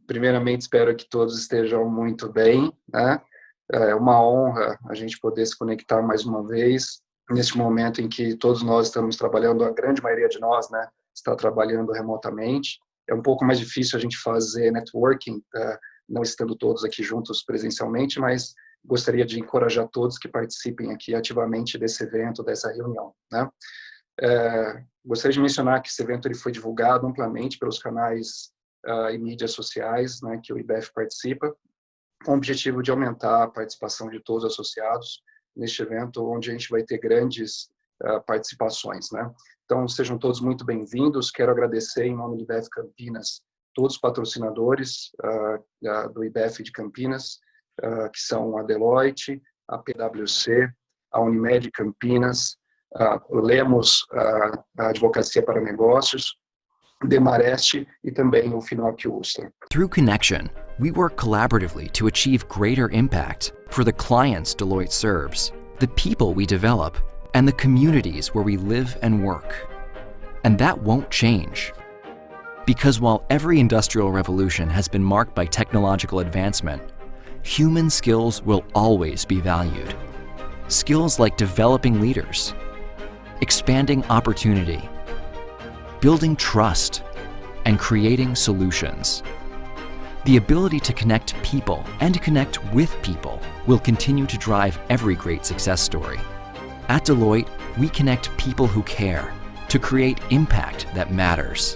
Primeiramente, espero que todos estejam muito bem, né? É uma honra a gente poder se conectar mais uma vez, neste momento em que todos nós estamos trabalhando, a grande maioria de nós, né, está trabalhando remotamente. É um pouco mais difícil a gente fazer networking, não estando todos aqui juntos presencialmente, mas gostaria de encorajar todos que participem aqui ativamente desse evento, dessa reunião, né? Gostaria de mencionar que esse evento ele foi divulgado amplamente pelos canais e mídias sociais, né, que o IBEF participa, com o objetivo de aumentar a participação de todos os associados neste evento, onde a gente vai ter grandes participações, né? Então, sejam todos muito bem-vindos. Quero agradecer, em nome do IBEF Campinas, todos os patrocinadores do IBEF de Campinas, que são a Deloitte, a PwC, a Unimed Campinas, o Lemos, a Advocacia para Negócios, Demarest e também o Finocq Ustra. Through Connection, we work collaboratively to achieve greater impact for the clients Deloitte serves, the people we develop, and the communities where we live and work. And that won't change. Because while every industrial revolution has been marked by technological advancement, human skills will always be valued. Skills like developing leaders, expanding opportunity, building trust, and creating solutions. The ability to connect people and connect with people will continue to drive every great success story. At Deloitte, we connect people who care to create impact that matters.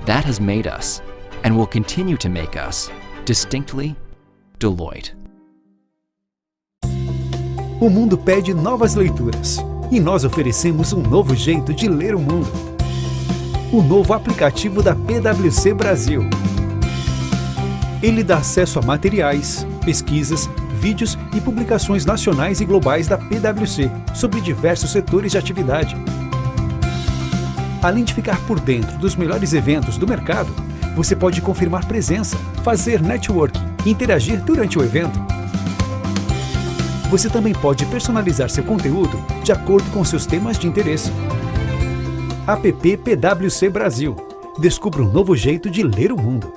That has made us, and will continue to make us, distinctly Deloitte. O mundo pede novas leituras, e nós oferecemos um novo jeito de ler o mundo. O novo aplicativo da PwC Brasil. Ele dá acesso a materiais, pesquisas, vídeos e publicações nacionais e globais da PwC sobre diversos setores de atividade. Além de ficar por dentro dos melhores eventos do mercado, você pode confirmar presença, fazer networking e interagir durante o evento. Você também pode personalizar seu conteúdo de acordo com seus temas de interesse. App PwC Brasil. Descubra um novo jeito de ler o mundo.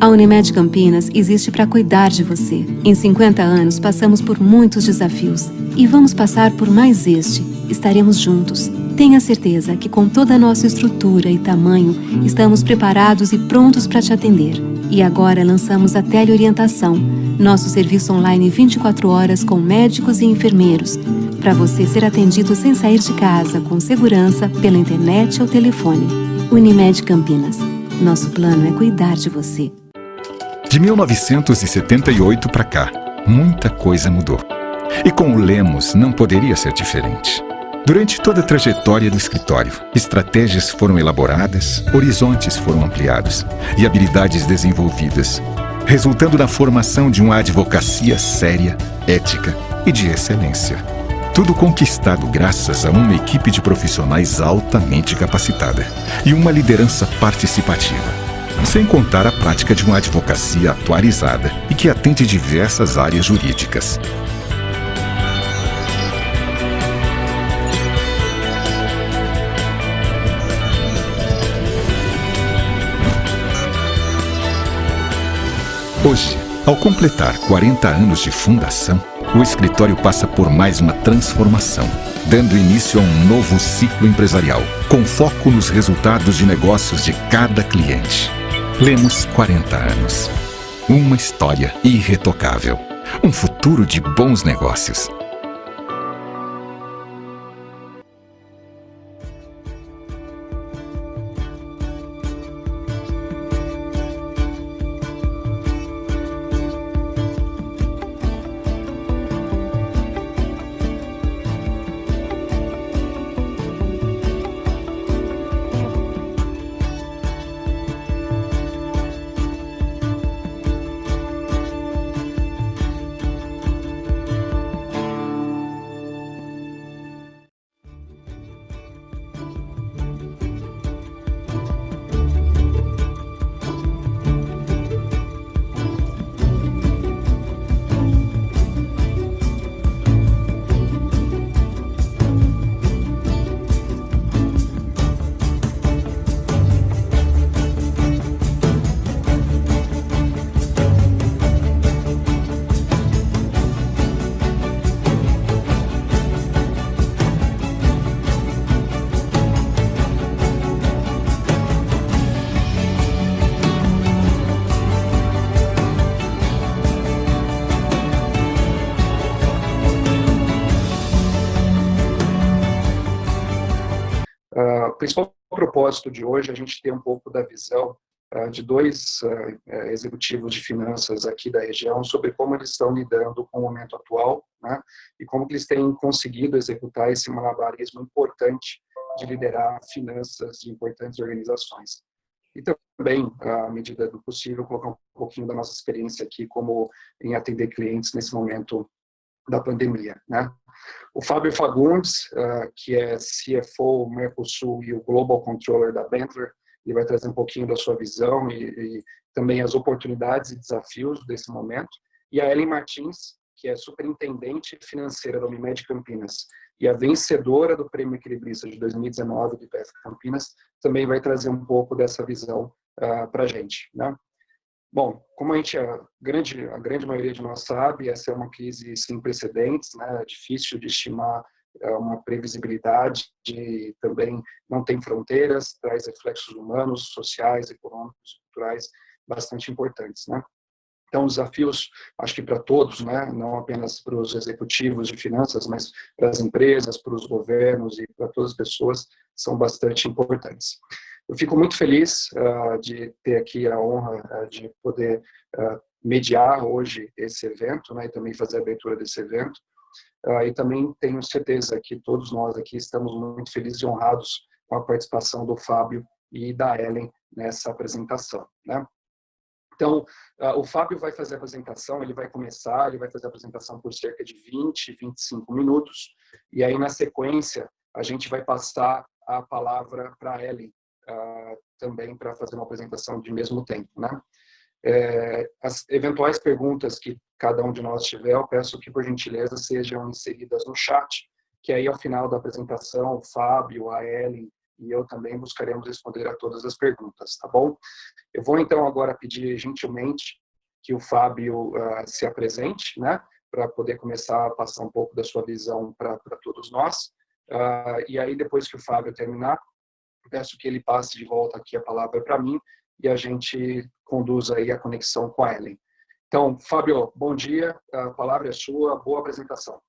A Unimed Campinas existe para cuidar de você. Em 50 anos, passamos por muitos desafios e vamos passar por mais este. Estaremos juntos. Tenha certeza que com toda a nossa estrutura e tamanho, estamos preparados e prontos para te atender. E agora lançamos a teleorientação, nosso serviço online 24 horas com médicos e enfermeiros, para você ser atendido sem sair de casa, com segurança, pela internet ou telefone. Unimed Campinas. Nosso plano é cuidar de você. De 1978 para cá, muita coisa mudou. E com o Lemos não poderia ser diferente. Durante toda a trajetória do escritório, estratégias foram elaboradas, horizontes foram ampliados e habilidades desenvolvidas, resultando na formação de uma advocacia séria, ética e de excelência. Tudo conquistado graças a uma equipe de profissionais altamente capacitada e uma liderança participativa. Sem contar a prática de uma advocacia atualizada e que atende diversas áreas jurídicas. Hoje, ao completar 40 anos de fundação, o escritório passa por mais uma transformação, dando início a um novo ciclo empresarial, com foco nos resultados de negócios de cada cliente. Lemos 40 anos. Uma história irretocável. Um futuro de bons negócios. principal propósito de hoje é a gente ter um pouco da visão de dois executivos de finanças aqui da região sobre como eles estão lidando com o momento atual, né, e como que eles têm conseguido executar esse malabarismo importante de liderar finanças de importantes organizações. E também, à medida do possível, colocar um pouquinho da nossa experiência aqui como em atender clientes nesse momento da pandemia, né? O Fábio Fagundes, que é CFO Mercosul e o Global Controller da Benteler, ele vai trazer um pouquinho da sua visão e também as oportunidades e desafios desse momento. E a Ellen Martins, que é superintendente financeira da Unimed Campinas e a vencedora do Prêmio Equilibrista de 2019 do IPF Campinas, também vai trazer um pouco dessa visão para a gente, né? Bom, como a grande maioria de nós sabe, essa é uma crise sem precedentes, né? É difícil de estimar uma previsibilidade, também não tem fronteiras, traz reflexos humanos, sociais, econômicos, culturais bastante importantes, né? Então, desafios, acho que para todos, né? Não apenas para os executivos de finanças, mas para as empresas, para os governos e para todas as pessoas, são bastante importantes. Eu fico muito feliz de ter aqui a honra de poder mediar hoje esse evento, né, e também fazer a abertura desse evento. E também tenho certeza que todos nós aqui estamos muito felizes e honrados com a participação do Fábio e da Ellen nessa apresentação, né? Então, o Fábio vai fazer a apresentação, ele vai fazer a apresentação por cerca de 20, 25 minutos, e aí na sequência a gente vai passar a palavra para a Ellen, também para fazer uma apresentação de mesmo tempo, né? As eventuais perguntas que cada um de nós tiver, eu peço que, por gentileza, sejam inseridas no chat, que aí, ao final da apresentação, o Fábio, a Ellen e eu também buscaremos responder a todas as perguntas, tá bom? Eu vou, então, agora pedir, gentilmente, que o Fábio se apresente, né, para poder começar a passar um pouco da sua visão para todos nós. E aí, depois que o Fábio terminar, peço que ele passe de volta aqui a palavra para mim e a gente conduza aí a conexão com a Ellen. Então, Fábio, bom dia, a palavra é sua, boa apresentação.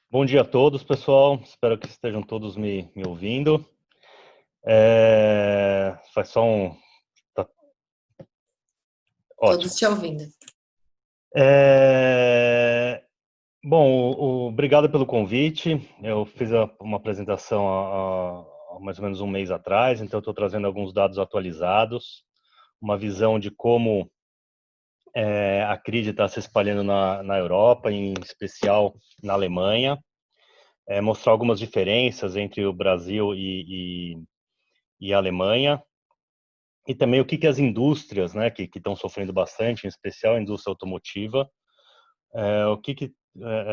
Bom dia a todos, pessoal, espero que estejam todos me ouvindo. Faz só um... Tá... Ótimo. Todos te ouvindo. Bom, obrigado pelo convite. Eu fiz uma apresentação há mais ou menos um mês atrás, então estou trazendo alguns dados atualizados, uma visão de como a crise está se espalhando na Europa, em especial na Alemanha, mostrar algumas diferenças entre o Brasil e a Alemanha, e também o que as indústrias, né, que estão sofrendo bastante, em especial a indústria automotiva, o que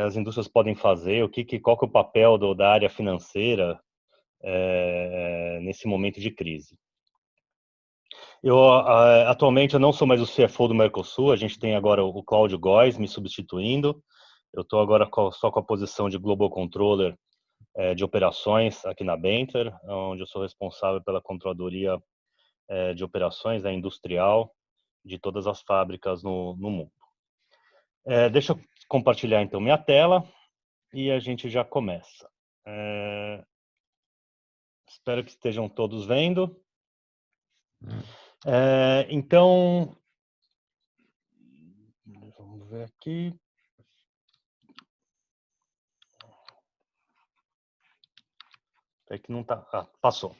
as indústrias podem fazer, qual que é o papel da área financeira nesse momento de crise. Atualmente eu não sou mais o CFO do Mercosul, a gente tem agora o Cláudio Góes me substituindo. Eu estou agora só com a posição de Global Controller de operações aqui na Benteler, onde eu sou responsável pela controladoria de operações industrial de todas as fábricas no mundo. Deixa eu compartilhar então minha tela e a gente já começa. Espero que estejam todos vendo. Então, vamos ver aqui. É que não tá. Passou.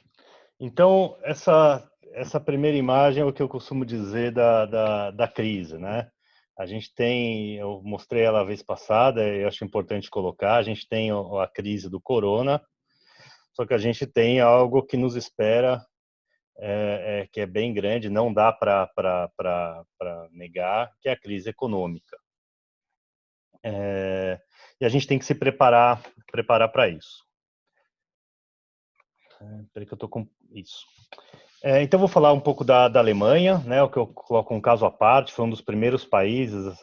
Então, essa primeira imagem é o que eu costumo dizer da crise, né? A gente tem, eu mostrei ela a vez passada, eu acho importante colocar, a gente tem a crise do corona, só que a gente tem algo que nos espera, que é bem grande, não dá para negar, que é a crise econômica. E a gente tem que se preparar para isso. Peraí que eu estou com isso. Então, eu vou falar um pouco da Alemanha, né, o que eu coloco um caso à parte, foi um dos primeiros países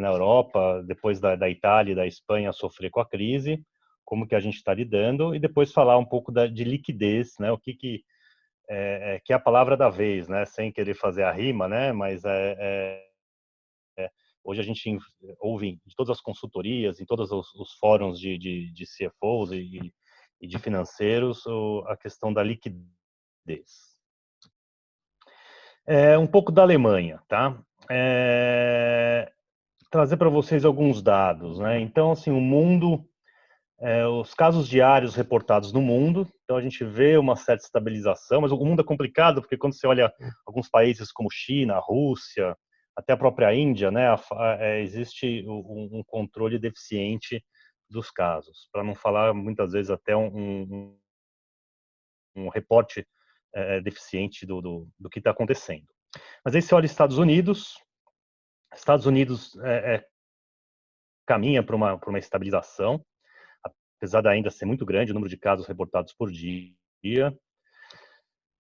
na Europa, depois da Itália e da Espanha, a sofrer com a crise, como que a gente está lidando, e depois falar um pouco de liquidez, né, o que é a palavra da vez, né, sem querer fazer a rima, né, mas hoje a gente ouve de todas as consultorias, em todos os fóruns de CFOs e de financeiros, a questão da liquidez. Um pouco da Alemanha, tá? Trazer para vocês alguns dados, né? Então, assim, o mundo, os casos diários reportados no mundo, então a gente vê uma certa estabilização, mas o mundo é complicado porque quando você olha alguns países como China, Rússia, até a própria Índia, né, existe um controle deficiente dos casos, para não falar muitas vezes até um reporte deficiente do que está acontecendo. Mas aí você olha Estados Unidos caminha para uma estabilização, apesar de ainda ser muito grande o número de casos reportados por dia.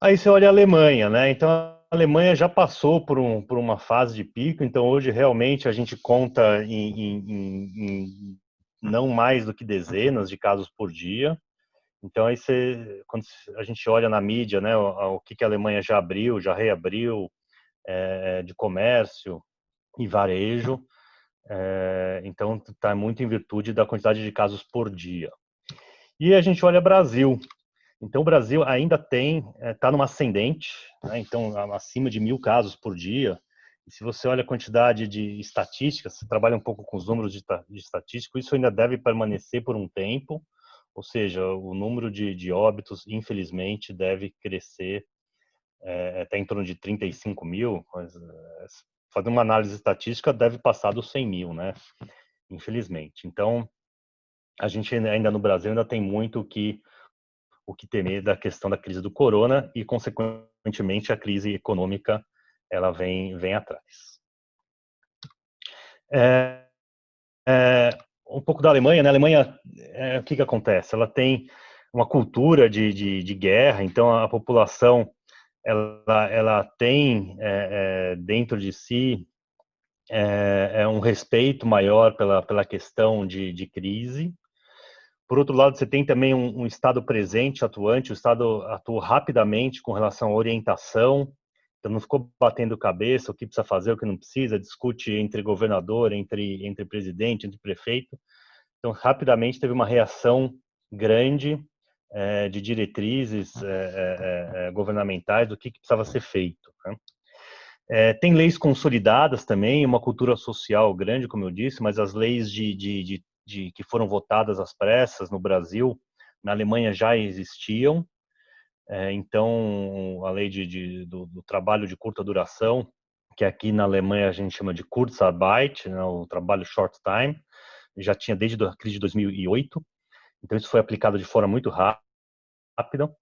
Aí você olha a Alemanha, né? Então a Alemanha já passou por uma fase de pico, então hoje realmente a gente conta em não mais do que dezenas de casos por dia. Então aí quando a gente olha na mídia, né, o que a Alemanha já abriu, já reabriu de comércio e varejo, então está muito em virtude da quantidade de casos por dia. E a gente olha Brasil. Então o Brasil ainda está numa ascendente, né? Então acima de 1.000 casos por dia. E se você olha a quantidade de estatísticas, você trabalha um pouco com os números de estatística, isso ainda deve permanecer por um tempo, ou seja, o número de óbitos, infelizmente, deve crescer até em torno de 35 mil, mas fazendo uma análise estatística, deve passar dos 100 mil, né? Infelizmente. Então, a gente ainda no Brasil ainda tem muito o que temer da questão da crise do corona e, consequentemente, a crise econômica ela vem atrás. Um pouco da Alemanha, né? A Alemanha, o que acontece? Ela tem uma cultura de guerra, então a população ela tem dentro de si um respeito maior pela questão de crise. Por outro lado, você tem também um Estado presente, atuante, o Estado atuou rapidamente com relação à orientação, então não ficou batendo cabeça o que precisa fazer, o que não precisa, discute entre governador, entre presidente, entre prefeito. Então, rapidamente teve uma reação grande de diretrizes governamentais do que precisava ser feito, né? Tem leis consolidadas também, uma cultura social grande, como eu disse, mas as leis que foram votadas às pressas no Brasil, na Alemanha já existiam. Então, a lei do trabalho de curta duração, que aqui na Alemanha a gente chama de Kurzarbeit, né, o trabalho short time, já tinha desde a crise de 2008. Então, isso foi aplicado de forma muito rápida.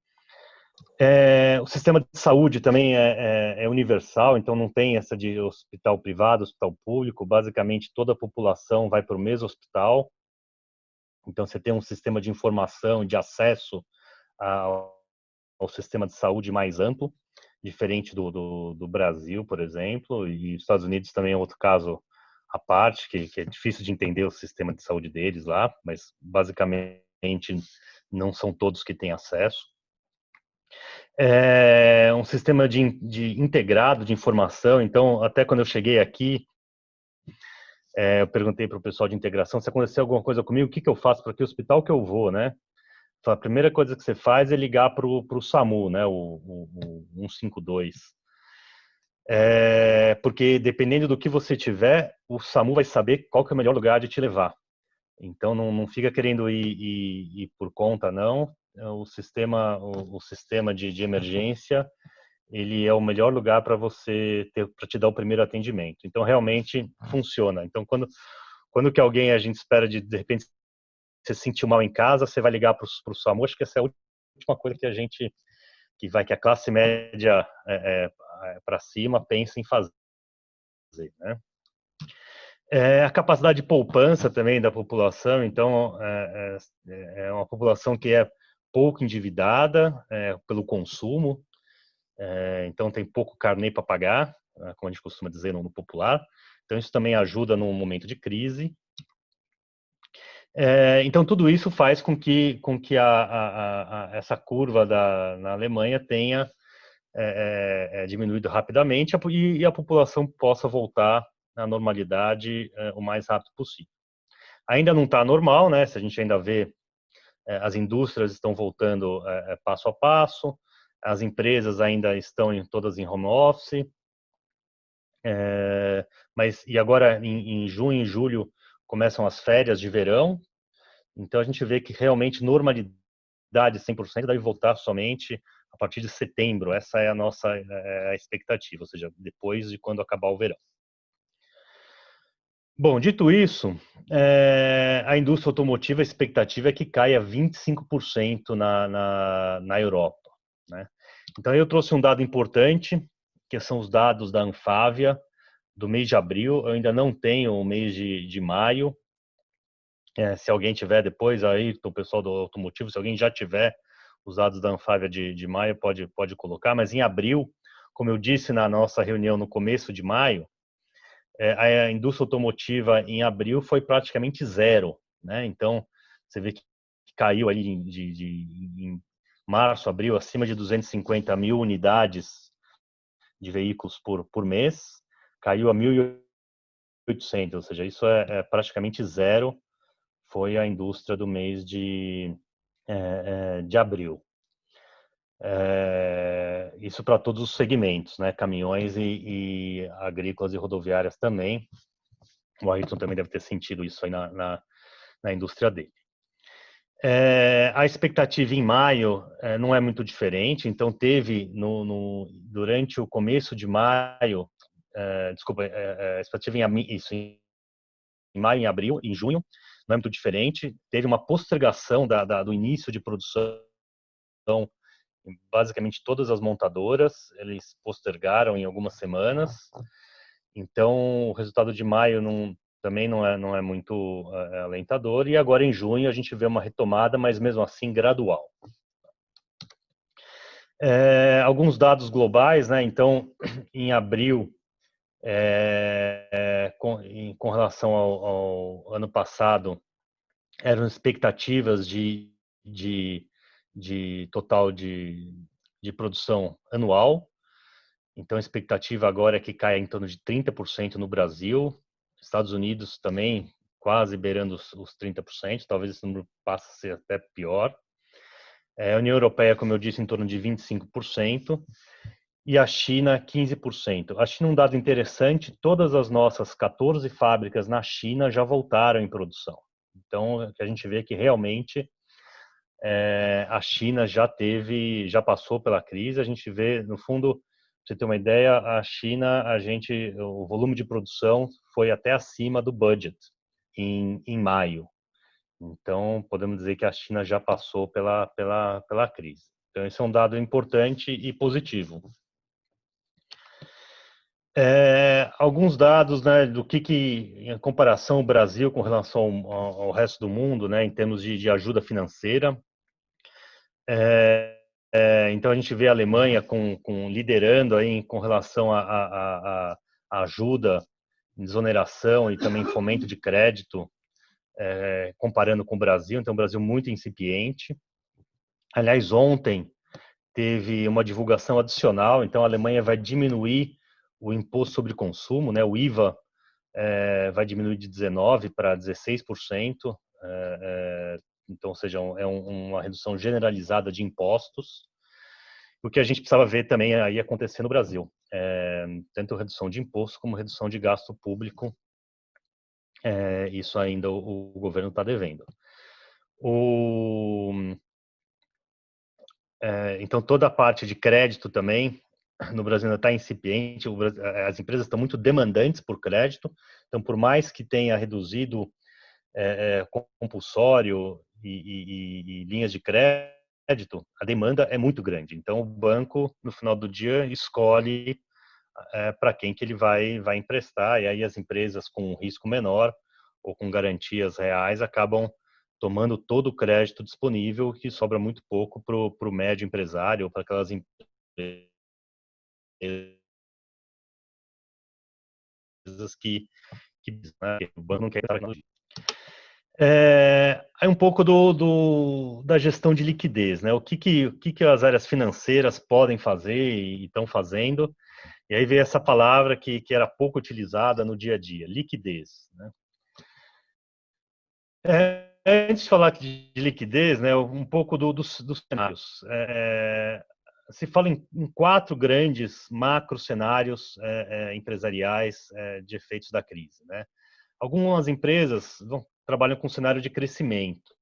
O sistema de saúde também é universal, então não tem essa de hospital privado, hospital público. Basicamente, toda a população vai para o mesmo hospital. Então, você tem um sistema de informação, de acesso ao sistema de saúde mais amplo, diferente do Brasil, por exemplo, e os Estados Unidos também é outro caso à parte, que é difícil de entender o sistema de saúde deles lá, mas basicamente não são todos que têm acesso. Um sistema de integrado de informação, então até quando eu cheguei aqui, eu perguntei para o pessoal de integração se aconteceu alguma coisa comigo, o que eu faço, para que hospital que eu vou, né? A primeira coisa que você faz é ligar para o SAMU, né? O 152. Porque dependendo do que você tiver, o SAMU vai saber qual que é o melhor lugar de te levar. Então não fica querendo ir por conta, não. O sistema de emergência, ele é o melhor lugar para você para te dar o primeiro atendimento. Então realmente funciona. Então quando que a gente espera de repente você se sentir mal em casa, você vai ligar para o SAMU. Acho que essa é a última coisa que a classe média para cima pensa em fazer, né? A capacidade de poupança também da população, então é uma população que é pouco endividada pelo consumo, então tem pouco carnê para pagar, como a gente costuma dizer no popular. Então isso também ajuda no momento de crise. Então tudo isso faz com que essa curva na Alemanha tenha diminuído rapidamente e a população possa voltar à normalidade o mais rápido possível. Ainda não está normal, né? Se a gente ainda vê as indústrias estão voltando passo a passo, as empresas ainda estão todas em home office, e agora em junho e julho começam as férias de verão, então a gente vê que realmente normalidade 100% deve voltar somente a partir de setembro. Essa é a nossa expectativa, ou seja, depois de quando acabar o verão. Bom, dito isso, a indústria automotiva, a expectativa é que caia 25% na Europa, né? Então eu trouxe um dado importante, que são os dados da Anfavea do mês de abril. Eu ainda não tenho o mês de maio. Se alguém tiver depois aí, o pessoal do automotivo, se alguém já tiver os dados da Anfavea de maio, pode colocar. Mas em abril, como eu disse na nossa reunião no começo de maio, a indústria automotiva em abril foi praticamente zero, né? Então, você vê que caiu ali em março, abril, acima de 250 mil unidades de veículos por mês, caiu a 1.800, ou seja, isso é praticamente zero, foi a indústria do mês de abril. Isso para todos os segmentos, né? Caminhões e agrícolas e rodoviárias também. O Ayrton também deve ter sentido isso aí na indústria dele. A expectativa em maio não é muito diferente, então teve durante o começo de maio, a expectativa em maio, em abril, em junho, não é muito diferente, teve uma postergação do início de produção, basicamente todas as montadoras, eles postergaram em algumas semanas, então o resultado de maio também não é muito alentador, e agora em junho a gente vê uma retomada, mas mesmo assim gradual. Alguns dados globais, né? Então, em abril, com relação ao ano passado, eram expectativas de total de produção anual. Então, a expectativa agora é que caia em torno de 30% no Brasil. Estados Unidos também quase beirando os 30%, talvez esse número passe a ser até pior. A União Europeia, como eu disse, em torno de 25%. E a China, 15%. A China, um dado interessante, todas as nossas 14 fábricas na China já voltaram em produção. Então, a gente vê que realmente a China já passou pela crise. A gente vê, no fundo, pra você ter uma ideia, a China, o volume de produção foi até acima do budget em maio. Então, podemos dizer que a China já passou pela crise. Então, esse é um dado importante e positivo. Alguns dados, né, do que em comparação o Brasil com relação ao resto do mundo, né, em termos de ajuda financeira. Então a gente vê a Alemanha liderando aí com relação a ajuda, desoneração e também fomento de crédito, comparando com o Brasil. Então o Brasil muito incipiente. Aliás, ontem teve uma divulgação adicional, então a Alemanha vai diminuir o imposto sobre consumo, né? O IVA vai diminuir de 19% para 16%, então, ou seja, uma redução generalizada de impostos, o que a gente precisava ver também aí acontecer no Brasil, tanto redução de imposto como redução de gasto público, isso ainda o governo está devendo. Então, toda a parte de crédito também, no Brasil ainda está incipiente, as empresas estão muito demandantes por crédito, então por mais que tenha reduzido compulsório e linhas de crédito, a demanda é muito grande. Então o banco, no final do dia, escolhe para quem que ele vai emprestar, e aí as empresas com um risco menor ou com garantias reais acabam tomando todo o crédito disponível, que sobra muito pouco para o médio empresário ou para aquelas empresas que o banco não quer estar aqui. Aí um pouco da gestão de liquidez, né? O que as áreas financeiras podem fazer e estão fazendo. E aí veio essa palavra que era pouco utilizada no dia a dia, liquidez, né? antes de falar de liquidez, né, um pouco dos cenários. Se fala em 4 grandes macro cenários empresariais de efeitos da crise, né? Algumas empresas trabalham com cenário de crescimento,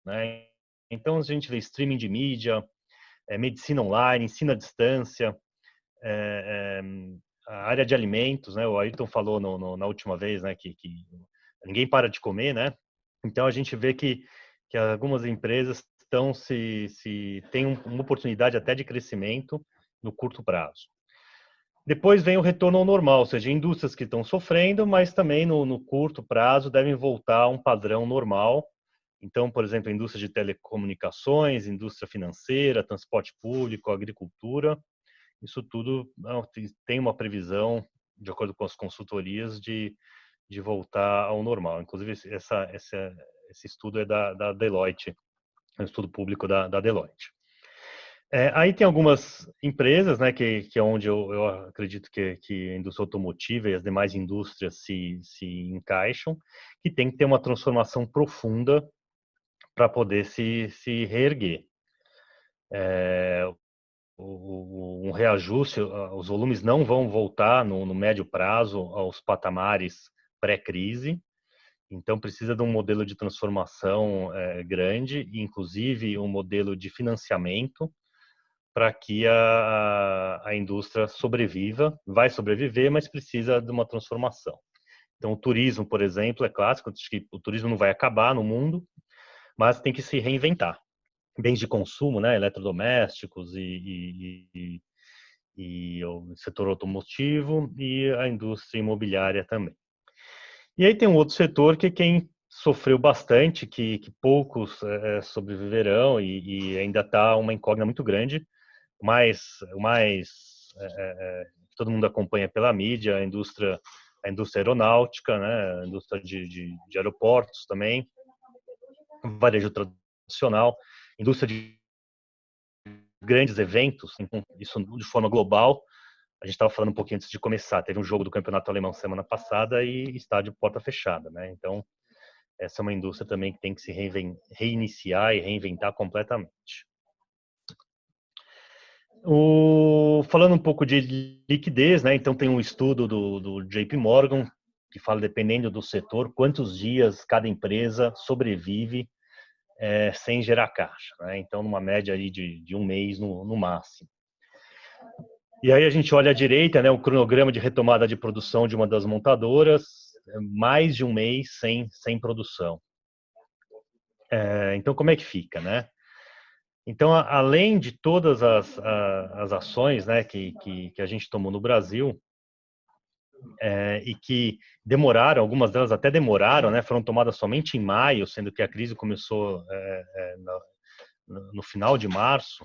né? Então a gente vê streaming de mídia, medicina online, ensino à distância, a área de alimentos, né? O Ayrton falou na última vez, né, que ninguém para de comer, né? Então a gente vê que algumas empresas estão têm uma oportunidade até de crescimento no curto prazo. Depois vem o retorno ao normal, ou seja, indústrias que estão sofrendo, mas também no curto prazo devem voltar a um padrão normal. Então, por exemplo, a indústria de telecomunicações, indústria financeira, transporte público, agricultura, isso tudo tem uma previsão, de acordo com as consultorias, de voltar ao normal. Inclusive, esse estudo é da Deloitte, é um estudo público da Deloitte. Aí tem algumas empresas, né, que é onde eu acredito que a indústria automotiva e as demais indústrias se encaixam, que tem que ter uma transformação profunda para poder se reerguer. Um reajuste, os volumes não vão voltar no médio prazo aos patamares pré-crise, então precisa de um modelo de transformação grande, inclusive um modelo de financiamento para que a indústria sobreviva, vai sobreviver, mas precisa de uma transformação. Então o turismo, por exemplo, é clássico, acho que o turismo não vai acabar no mundo, mas tem que se reinventar. Bens de consumo, né, eletrodomésticos e o setor automotivo e a indústria imobiliária também. E aí tem um outro setor que quem sofreu bastante, que poucos sobreviverão e ainda está uma incógnita muito grande, mas todo mundo acompanha pela mídia, a indústria aeronáutica, né, a indústria de aeroportos também, varejo tradicional, indústria de grandes eventos, isso de forma global. A gente estava falando um pouquinho antes de começar, teve um jogo do campeonato alemão semana passada e estádio porta fechada, né? Então, essa é uma indústria também que tem que se reiniciar e reinventar completamente. Falando um pouco de liquidez, né? Então tem um estudo do JP Morgan que fala, dependendo do setor, quantos dias cada empresa sobrevive sem gerar caixa, né? Então numa média ali de um mês no máximo. E aí a gente olha à direita, né, o cronograma de retomada de produção de uma das montadoras, mais de um mês sem produção. Então como é que fica, né? Então, além de todas as ações, né, que a gente tomou no Brasil, e que demoraram, algumas delas até demoraram, né, foram tomadas somente em maio, sendo que a crise começou no final de março,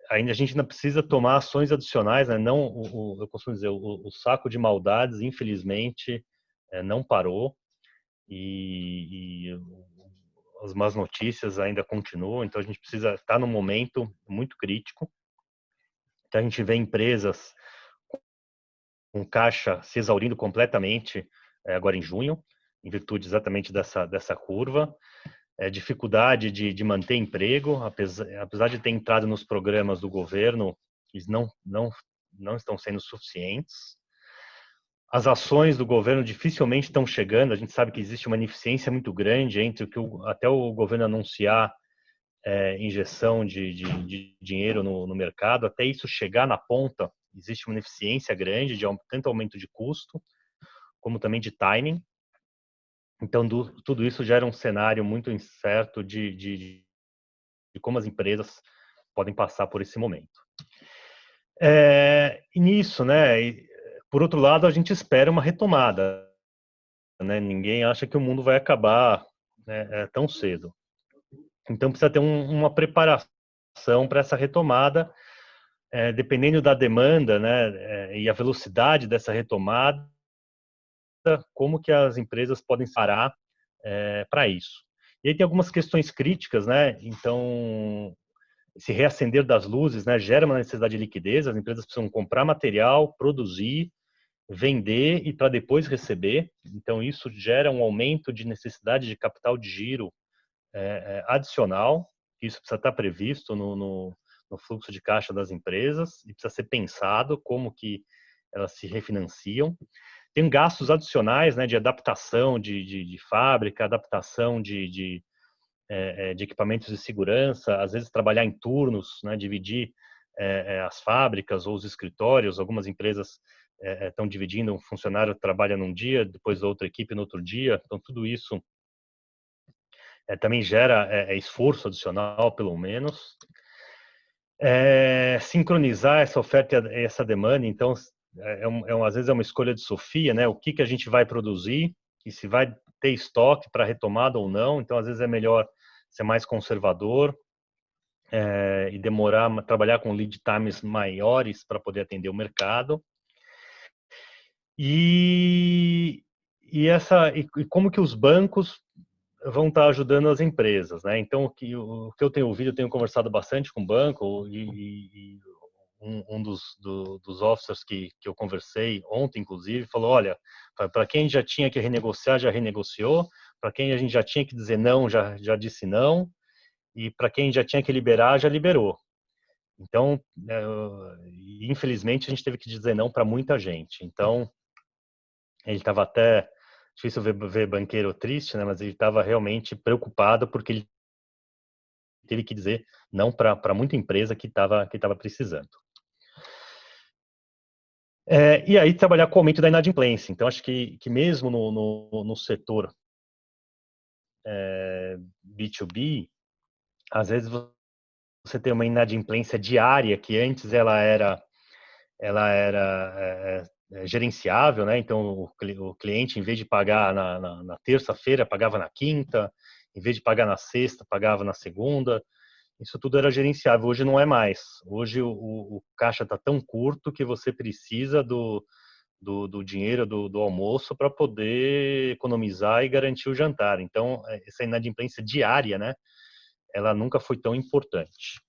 ainda a gente ainda precisa tomar ações adicionais, né? Não, eu costumo dizer, o saco de maldades, infelizmente, não parou e as más notícias ainda continuam, então a gente precisa estar num momento muito crítico. Então a gente vê empresas com caixa se exaurindo completamente agora em junho, em virtude exatamente dessa curva. Dificuldade de manter emprego, apesar de ter entrado nos programas do governo, eles não estão sendo suficientes. As ações do governo dificilmente estão chegando, a gente sabe que existe uma ineficiência muito grande entre o que até o governo anunciar injeção de dinheiro no mercado, até isso chegar na ponta, existe uma ineficiência grande de tanto aumento de custo, como também de timing. Então, tudo isso gera um cenário muito incerto de como as empresas podem passar por esse momento. E nisso, né, por outro lado, a gente espera uma retomada, né? Ninguém acha que o mundo vai acabar, né, tão cedo. Então, precisa ter uma preparação para essa retomada, dependendo da demanda, né, e a velocidade dessa retomada, como que as empresas podem parar para isso. E aí tem algumas questões críticas, né? Então, esse reacender das luzes, né, gera uma necessidade de liquidez, as empresas precisam comprar material, produzir vender e para depois receber. Então, isso gera um aumento de necessidade de capital de giro adicional. Isso precisa estar previsto no fluxo de caixa das empresas e precisa ser pensado como que elas se refinanciam. Tem gastos adicionais, né, de adaptação de fábrica, adaptação de equipamentos de segurança, às vezes trabalhar em turnos, né, dividir as fábricas ou os escritórios. Algumas empresas estão dividindo, um funcionário trabalha num dia, depois outra equipe no outro dia. Então, tudo isso também gera esforço adicional, pelo menos. Sincronizar essa oferta e essa demanda. Então, às vezes é uma escolha de Sofia, né? O que a gente vai produzir e se vai ter estoque para retomada ou não. Então, às vezes é melhor ser mais conservador e trabalhar com lead times maiores para poder atender o mercado. E como que os bancos vão estar ajudando as empresas, né? Então, o que eu tenho ouvido, eu tenho conversado bastante com o banco e um dos officers que eu conversei ontem, inclusive, falou, olha, para quem já tinha que renegociar, já renegociou, para quem a gente já tinha que dizer não, já disse não, e para quem já tinha que liberar, já liberou. Então, infelizmente, a gente teve que dizer não para muita gente. Então, ele estava até... Difícil ver banqueiro triste, né? Mas ele estava realmente preocupado porque ele teve que dizer não para muita empresa que estava precisando. E aí trabalhar com o aumento da inadimplência. Então, acho que mesmo no setor B2B, às vezes você tem uma inadimplência diária que antes ela era gerenciável, né? Então o cliente, em vez de pagar na terça-feira, pagava na quinta, em vez de pagar na sexta, pagava na segunda. Isso tudo era gerenciável. Hoje não é mais. Hoje o caixa está tão curto que você precisa do dinheiro do almoço para poder economizar e garantir o jantar. Então, essa inadimplência diária, né? Ela nunca foi tão importante.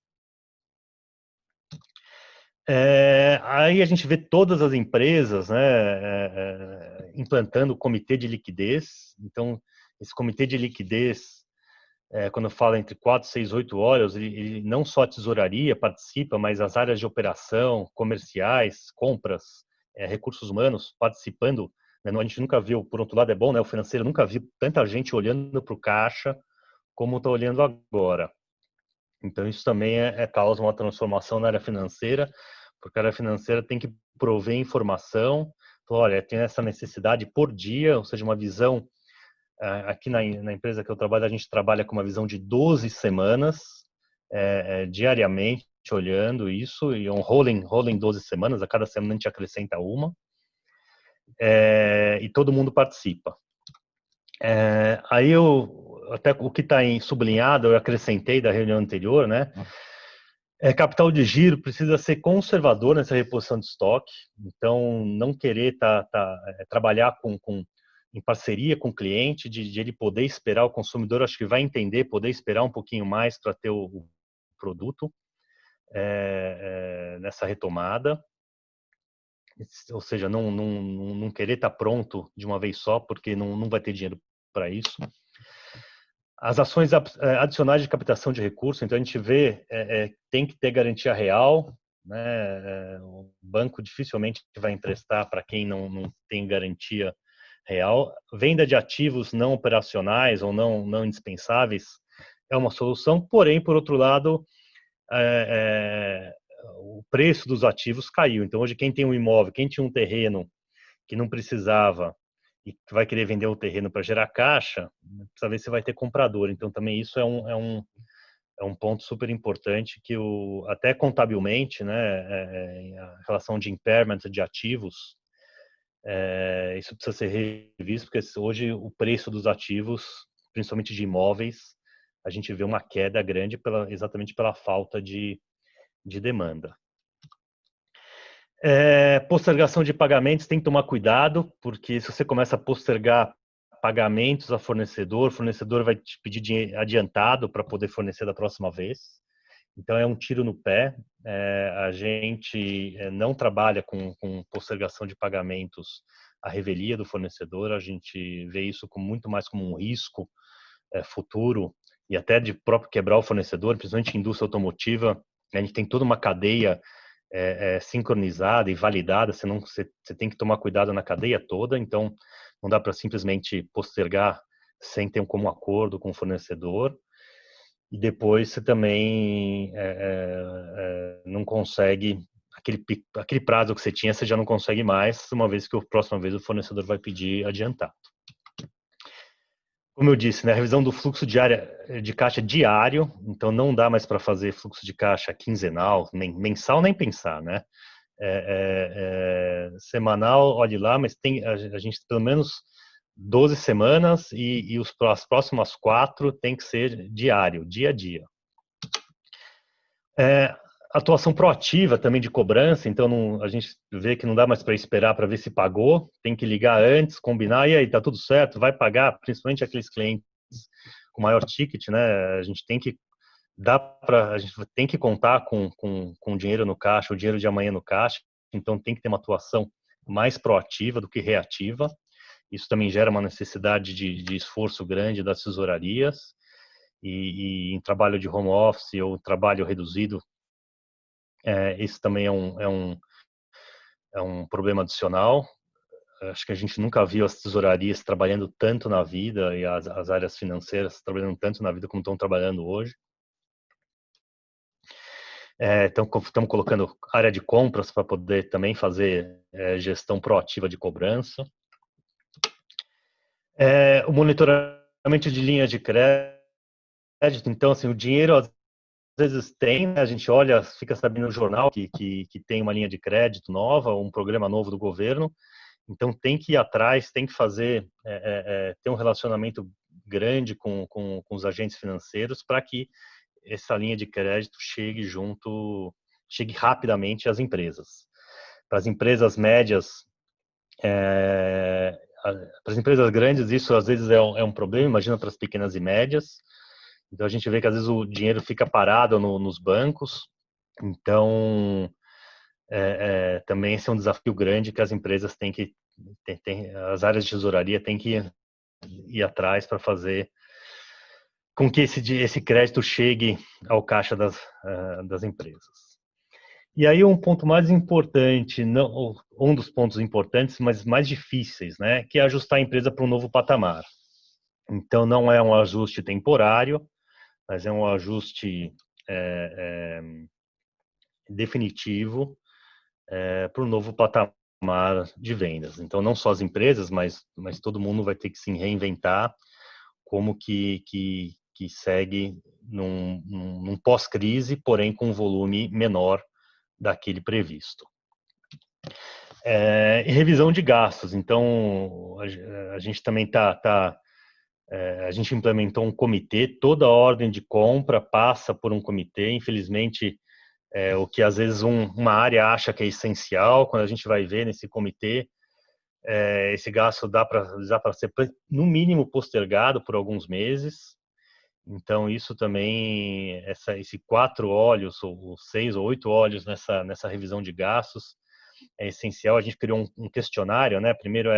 Aí a gente vê todas as empresas, né, implantando o comitê de liquidez. Então, esse comitê de liquidez, quando fala entre 4, 6, 8 horas, ele não só a tesouraria participa, mas as áreas de operação, comerciais, compras, recursos humanos participando. Né? A gente nunca viu, por outro lado é bom, né, o financeiro nunca viu tanta gente olhando para o caixa como está olhando agora. Então, isso também causa uma transformação na área financeira, porque a área financeira tem que prover informação. Olha, tem essa necessidade por dia, ou seja, uma visão. Aqui na empresa que eu trabalho, a gente trabalha com uma visão de 12 semanas, diariamente, olhando isso, e um rolling 12 semanas, a cada semana a gente acrescenta uma, e todo mundo participa. Aí até o que está sublinhado, eu acrescentei da reunião anterior, né? Capital de giro precisa ser conservador nessa reposição de estoque, então não querer trabalhar em parceria com o cliente, de ele poder esperar, o consumidor acho que vai entender, poder esperar um pouquinho mais para ter o produto nessa retomada, ou seja, não querer estar pronto de uma vez só, porque não vai ter dinheiro para isso. As ações adicionais de captação de recursos, então a gente vê, tem que ter garantia real, né? O banco dificilmente vai emprestar para quem não tem garantia real. Venda de ativos não operacionais ou não indispensáveis é uma solução, porém, por outro lado, o preço dos ativos caiu. Então, hoje, quem tem um imóvel, quem tinha um terreno que não precisava e que vai querer vender o terreno para gerar caixa, precisa ver se vai ter comprador. Então, também isso é um ponto super importante que até contabilmente, né, a relação de impairment de ativos, isso precisa ser revisto, porque hoje o preço dos ativos, principalmente de imóveis, a gente vê uma queda grande exatamente pela falta de demanda. Postergação de pagamentos, tem que tomar cuidado, porque se você começa a postergar pagamentos a fornecedor, o fornecedor vai te pedir dinheiro adiantado para poder fornecer da próxima vez. Então é um tiro no pé. A gente não trabalha com postergação de pagamentos à revelia do fornecedor. A gente vê isso muito mais como um risco futuro e até de próprio quebrar o fornecedor, principalmente em indústria automotiva. A gente tem toda uma cadeia sincronizada e validada. Você tem que tomar cuidado na cadeia toda. Então não dá para simplesmente postergar sem ter como acordo com o fornecedor. E depois você também não consegue aquele prazo que você tinha, você já não consegue mais, uma vez que a próxima vez o fornecedor vai pedir adiantado. Como eu disse, né, a revisão do fluxo de caixa diário, então não dá mais para fazer fluxo de caixa quinzenal, nem mensal, nem pensar, né? Semanal, olhe lá, mas a gente pelo menos 12 semanas e as próximas 4 tem que ser diário, dia a dia. Atuação proativa também de cobrança, então a gente vê que não dá mais para esperar para ver se pagou, tem que ligar antes, combinar, e aí, tá tudo certo, vai pagar, principalmente aqueles clientes com maior ticket, né? A gente tem que contar com dinheiro no caixa, o dinheiro de amanhã no caixa, então tem que ter uma atuação mais proativa do que reativa. Isso também gera uma necessidade de esforço grande das tesourarias, e em trabalho de home office ou trabalho reduzido, isso também é um problema adicional. Acho que a gente nunca viu as tesourarias trabalhando tanto na vida e as áreas financeiras trabalhando tanto na vida como estão trabalhando hoje. Então, estamos colocando área de compras para poder também fazer gestão proativa de cobrança. O monitoramento de linhas de crédito. Então, assim, o dinheiro às vezes tem, né? A gente olha, fica sabendo no jornal que tem uma linha de crédito nova, um programa novo do governo. Então tem que ir atrás, tem que fazer, ter um relacionamento grande com os agentes financeiros para que essa linha de crédito chegue rapidamente às empresas. Para as empresas médias, para as empresas grandes isso às vezes é um problema, imagina para as pequenas e médias. Então a gente vê que às vezes o dinheiro fica parado nos bancos. Então também esse é um desafio grande que as empresas têm que as áreas de tesouraria têm que ir atrás para fazer com que esse crédito chegue ao caixa das empresas. E aí um ponto mais importante, um dos pontos importantes, mas mais difíceis, né, que é ajustar a empresa para um novo patamar. Então não é um ajuste temporário, mas é um ajuste definitivo para o novo patamar de vendas. Então, não só as empresas, mas todo mundo vai ter que se reinventar como que segue num pós-crise, porém com um volume menor daquele previsto. E revisão de gastos. Então, a gente também a gente implementou um comitê, toda a ordem de compra passa por um comitê. Infelizmente, o que às vezes uma área acha que é essencial, quando a gente vai ver nesse comitê, esse gasto dá para ser no mínimo postergado por alguns meses. Então isso também, esse 4 olhos ou 6 ou 8 olhos nessa revisão de gastos é essencial. A gente criou um questionário, né? Primeiro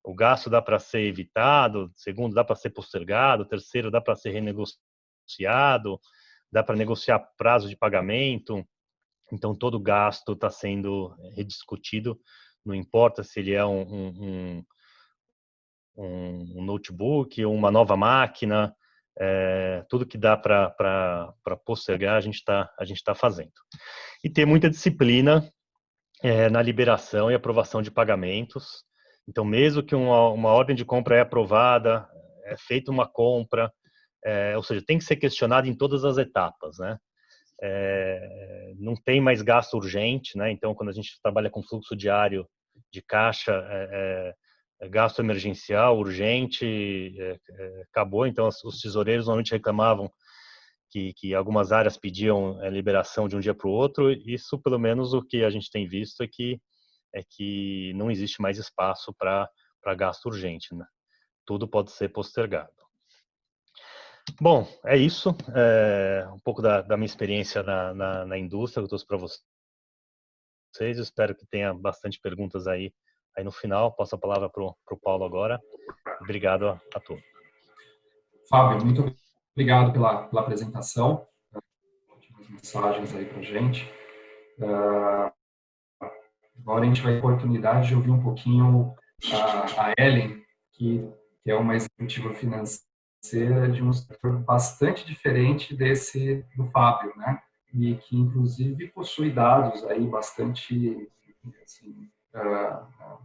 o gasto dá para ser evitado, segundo dá para ser postergado, terceiro dá para ser renegociado, dá para negociar prazo de pagamento. Então, todo gasto está sendo rediscutido, não importa se ele é um notebook ou uma nova máquina, tudo que dá para postergar, a gente está fazendo. E ter muita disciplina na liberação e aprovação de pagamentos. Então, mesmo que uma ordem de compra é aprovada, é feita uma compra, ou seja, tem que ser questionado em todas as etapas, né? Não tem mais gasto urgente, né? Então, quando a gente trabalha com fluxo diário de caixa, gasto emergencial, urgente, acabou. Então, os tesoureiros normalmente reclamavam que algumas áreas pediam liberação de um dia para o outro. Isso, pelo menos, o que a gente tem visto é que não existe mais espaço para gasto urgente, né? Tudo pode ser postergado. Bom, é isso. Um pouco da minha experiência na indústria que eu trouxe para vocês. Eu espero que tenha bastante perguntas aí no final. Passo a palavra para o Paulo agora. Obrigado a todos. Fábio, muito obrigado pela apresentação. As mensagens aí para a gente. Agora a gente vai ter a oportunidade de ouvir um pouquinho a Ellen, que é uma executiva financeira de um setor bastante diferente desse do Fábio, né? E que, inclusive, possui dados aí bastante assim,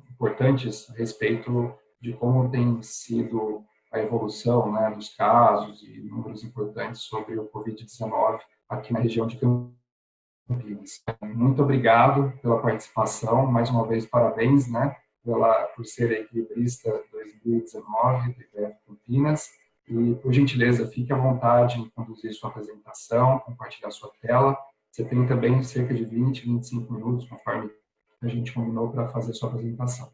importantes a respeito de como tem sido a evolução, né, dos casos e números importantes sobre o Covid-19 aqui na região de Campinas. Muito obrigado pela participação, mais uma vez parabéns, né, por ser a equilibrista 2019 do IBF Campinas. E, por gentileza, fique à vontade em conduzir sua apresentação, compartilhar sua tela. Você tem também cerca de 20, 25 minutos, conforme a gente combinou, para fazer sua apresentação.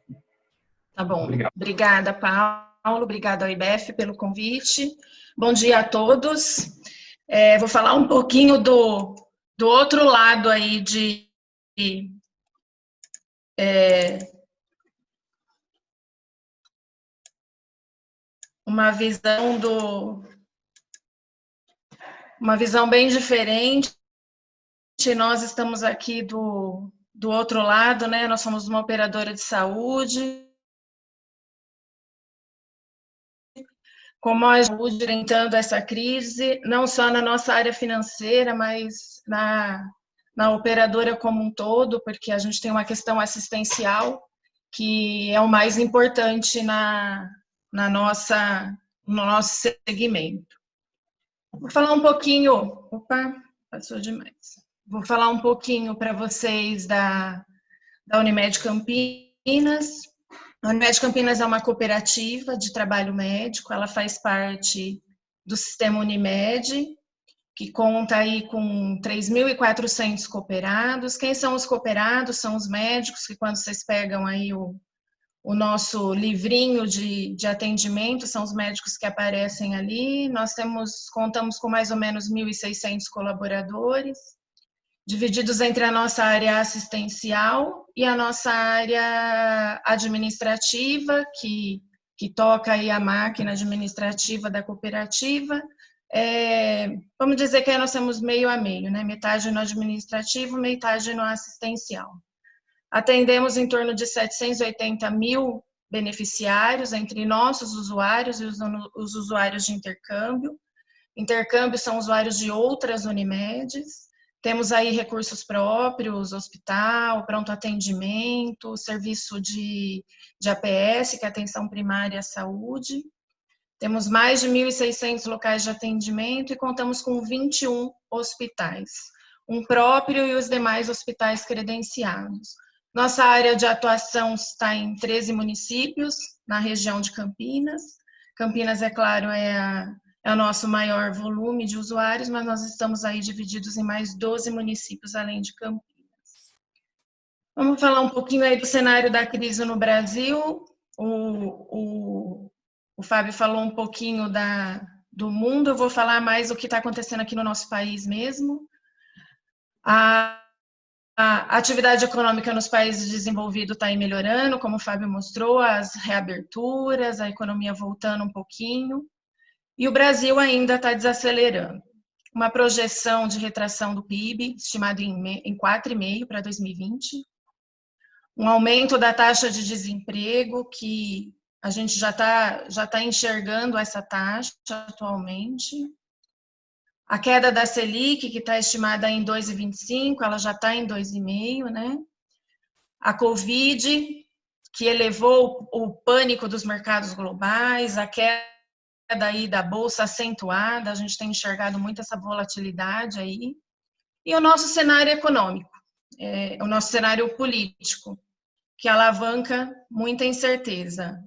Tá bom. Obrigado. Obrigada, Paulo. Obrigada ao IBF pelo convite. Bom dia a todos. Vou falar um pouquinho do outro lado aí de uma visão bem diferente. Nós estamos aqui do outro lado, né? Nós somos uma operadora de saúde, como a saúde enfrentando essa crise, não só na nossa área financeira, mas na operadora como um todo, porque a gente tem uma questão assistencial que é o mais importante no nosso segmento. Vou falar um pouquinho... Opa, passou demais. Vou falar um pouquinho para vocês da Unimed Campinas. A Unimed Campinas é uma cooperativa de trabalho médico, ela faz parte do sistema Unimed, que conta aí com 3.400 cooperados. Quem são os cooperados? São os médicos que, quando vocês pegam aí o nosso livrinho de atendimento, são os médicos que aparecem ali. Nós contamos com mais ou menos 1.600 colaboradores, divididos entre a nossa área assistencial e a nossa área administrativa, que toca aí a máquina administrativa da cooperativa. Vamos dizer que aí nós temos meio a meio, né? Metade no administrativo, metade no assistencial. Atendemos em torno de 780 mil beneficiários, entre nossos usuários e os usuários de intercâmbio. Intercâmbio são usuários de outras Unimedes. Temos aí recursos próprios, hospital, pronto atendimento, serviço de APS, que é Atenção Primária à Saúde. Temos mais de 1.600 locais de atendimento e contamos com 21 hospitais, um próprio e os demais hospitais credenciados. Nossa área de atuação está em 13 municípios, na região de Campinas. Campinas, é claro, é o nosso maior volume de usuários, mas nós estamos aí divididos em mais 12 municípios, além de Campinas. Vamos falar um pouquinho aí do cenário da crise no Brasil. O Fábio falou um pouquinho do mundo, eu vou falar mais do que está acontecendo aqui no nosso país mesmo. A atividade econômica nos países desenvolvidos está aí melhorando, como o Fábio mostrou, as reaberturas, a economia voltando um pouquinho. E o Brasil ainda está desacelerando. Uma projeção de retração do PIB, estimado em 4,5% para 2020. Um aumento da taxa de desemprego, que a gente já tá enxergando essa taxa atualmente. A queda da Selic, que está estimada em 2,25%, ela já está em 2,5%, né? A Covid, que elevou o pânico dos mercados globais, a queda aí da bolsa acentuada, a gente tem enxergado muito essa volatilidade aí, e o nosso cenário econômico, o nosso cenário político, que alavanca muita incerteza,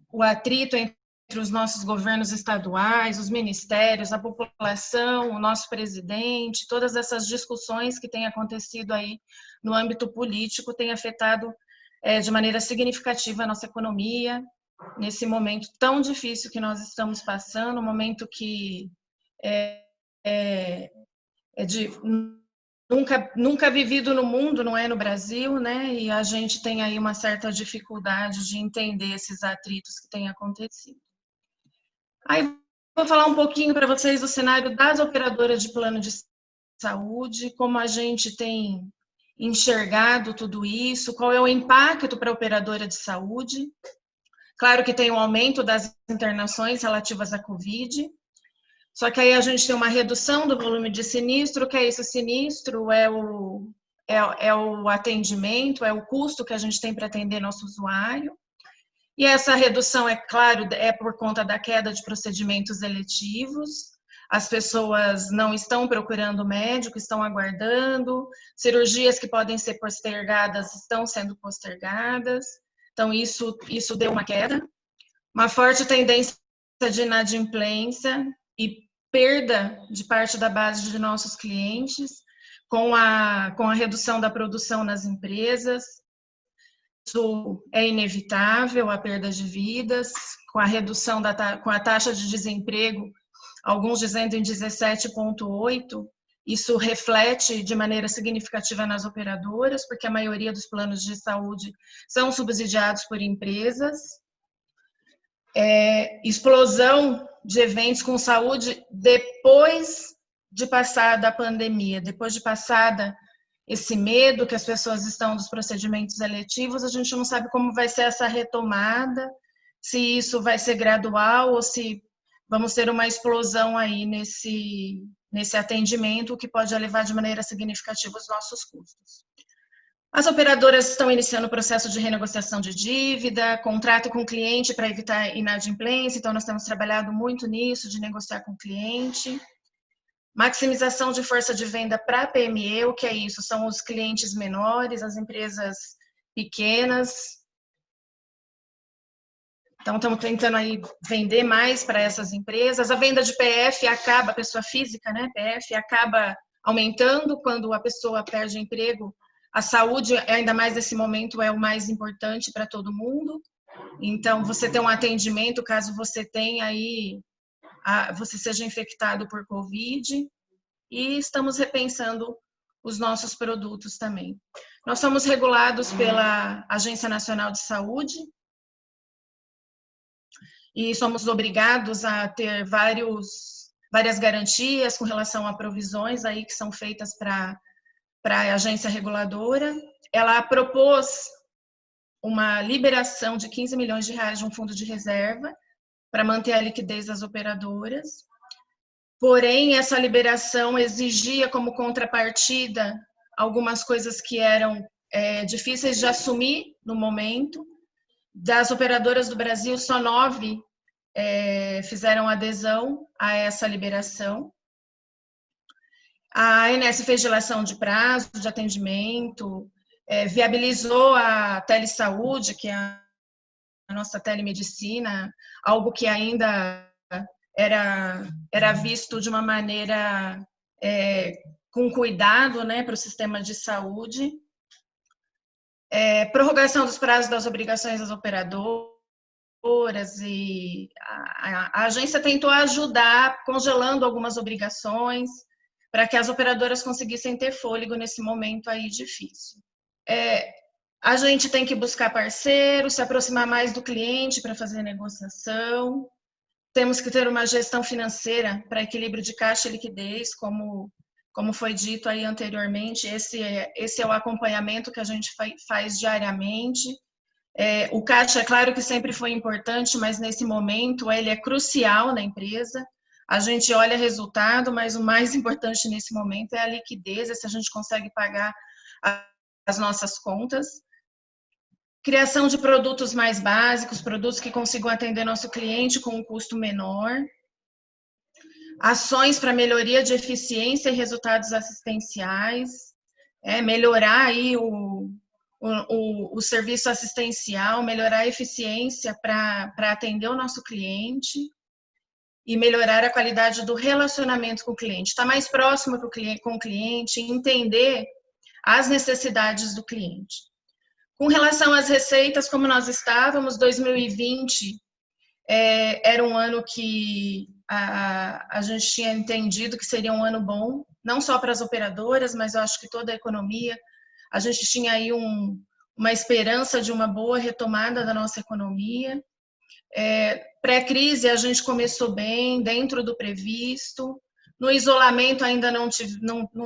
o atrito entre os nossos governos estaduais, os ministérios, a população, o nosso presidente, todas essas discussões que têm acontecido aí no âmbito político têm afetado de maneira significativa a nossa economia, nesse momento tão difícil que nós estamos passando, um momento que é de nunca vivido no mundo, não é no Brasil, né? E a gente tem aí uma certa dificuldade de entender esses atritos que têm acontecido. Aí vou falar um pouquinho para vocês do cenário das operadoras de plano de saúde, como a gente tem enxergado tudo isso, qual é o impacto para a operadora de saúde. Claro que tem um aumento das internações relativas à Covid, só que aí a gente tem uma redução do volume de sinistro. O que é isso? Sinistro é o atendimento, é o custo que a gente tem para atender nosso usuário. E essa redução, é claro, é por conta da queda de procedimentos eletivos. As pessoas não estão procurando médico, estão aguardando. Cirurgias que podem ser postergadas estão sendo postergadas. Então, isso deu uma queda. Uma forte tendência de inadimplência e perda de parte da base de nossos clientes, com a redução da produção nas empresas. Isso é inevitável, a perda de vidas, com a redução com a taxa de desemprego, alguns dizendo em 17,8%, isso reflete de maneira significativa nas operadoras, porque a maioria dos planos de saúde são subsidiados por empresas. Explosão de eventos com saúde depois de passada a pandemia, depois de passada esse medo que as pessoas estão dos procedimentos eletivos, a gente não sabe como vai ser essa retomada, se isso vai ser gradual ou se vamos ter uma explosão aí nesse atendimento, o que pode elevar de maneira significativa os nossos custos. As operadoras estão iniciando o processo de renegociação de dívida, contrato com o cliente para evitar inadimplência, então nós temos trabalhado muito nisso, de negociar com o cliente. Maximização de força de venda para a PME, o que é isso? São os clientes menores, as empresas pequenas. Então, estamos tentando aí vender mais para essas empresas. A venda de PF acaba, pessoa física, né? PF acaba aumentando quando a pessoa perde emprego. A saúde, ainda mais nesse momento, é o mais importante para todo mundo. Então, você tem um atendimento, caso você tenha aí, você seja infectado por Covid. E estamos repensando os nossos produtos também. Nós somos regulados pela Agência Nacional de Saúde e somos obrigados a ter várias garantias com relação a provisões aí que são feitas para a agência reguladora. Ela propôs uma liberação de 15 milhões de reais de um fundo de reserva para manter a liquidez das operadoras. Porém, essa liberação exigia como contrapartida algumas coisas que eram difíceis de assumir no momento. Das operadoras do Brasil, só 9 fizeram adesão a essa liberação. A ANS fez dilação de prazo de atendimento, viabilizou a telesaúde, que é a nossa telemedicina, algo que ainda era visto de uma maneira com cuidado, né, para o sistema de saúde. Prorrogação dos prazos das obrigações das operadoras, e a agência tentou ajudar congelando algumas obrigações para que as operadoras conseguissem ter fôlego nesse momento aí difícil. A gente tem que buscar parceiros, se aproximar mais do cliente para fazer negociação. Temos que ter uma gestão financeira para equilíbrio de caixa e liquidez, como foi dito aí anteriormente. Esse é o acompanhamento que a gente faz diariamente. O caixa, é claro que sempre foi importante, mas nesse momento ele é crucial na empresa. A gente olha resultado, mas o mais importante nesse momento é a liquidez, se a gente consegue pagar as nossas contas. Criação de produtos mais básicos, produtos que consigam atender nosso cliente com um custo menor. Ações para melhoria de eficiência e resultados assistenciais. Melhorar aí o serviço assistencial, melhorar a eficiência para atender o nosso cliente e melhorar a qualidade do relacionamento com o cliente. Estar mais próximo com o cliente, entender as necessidades do cliente. Com relação às receitas, como nós estávamos, 2020 era um ano que a gente tinha entendido que seria um ano bom, não só para as operadoras, mas eu acho que toda a economia. A gente tinha aí uma esperança de uma boa retomada da nossa economia. Pré-crise, a gente começou bem, dentro do previsto. No isolamento, ainda não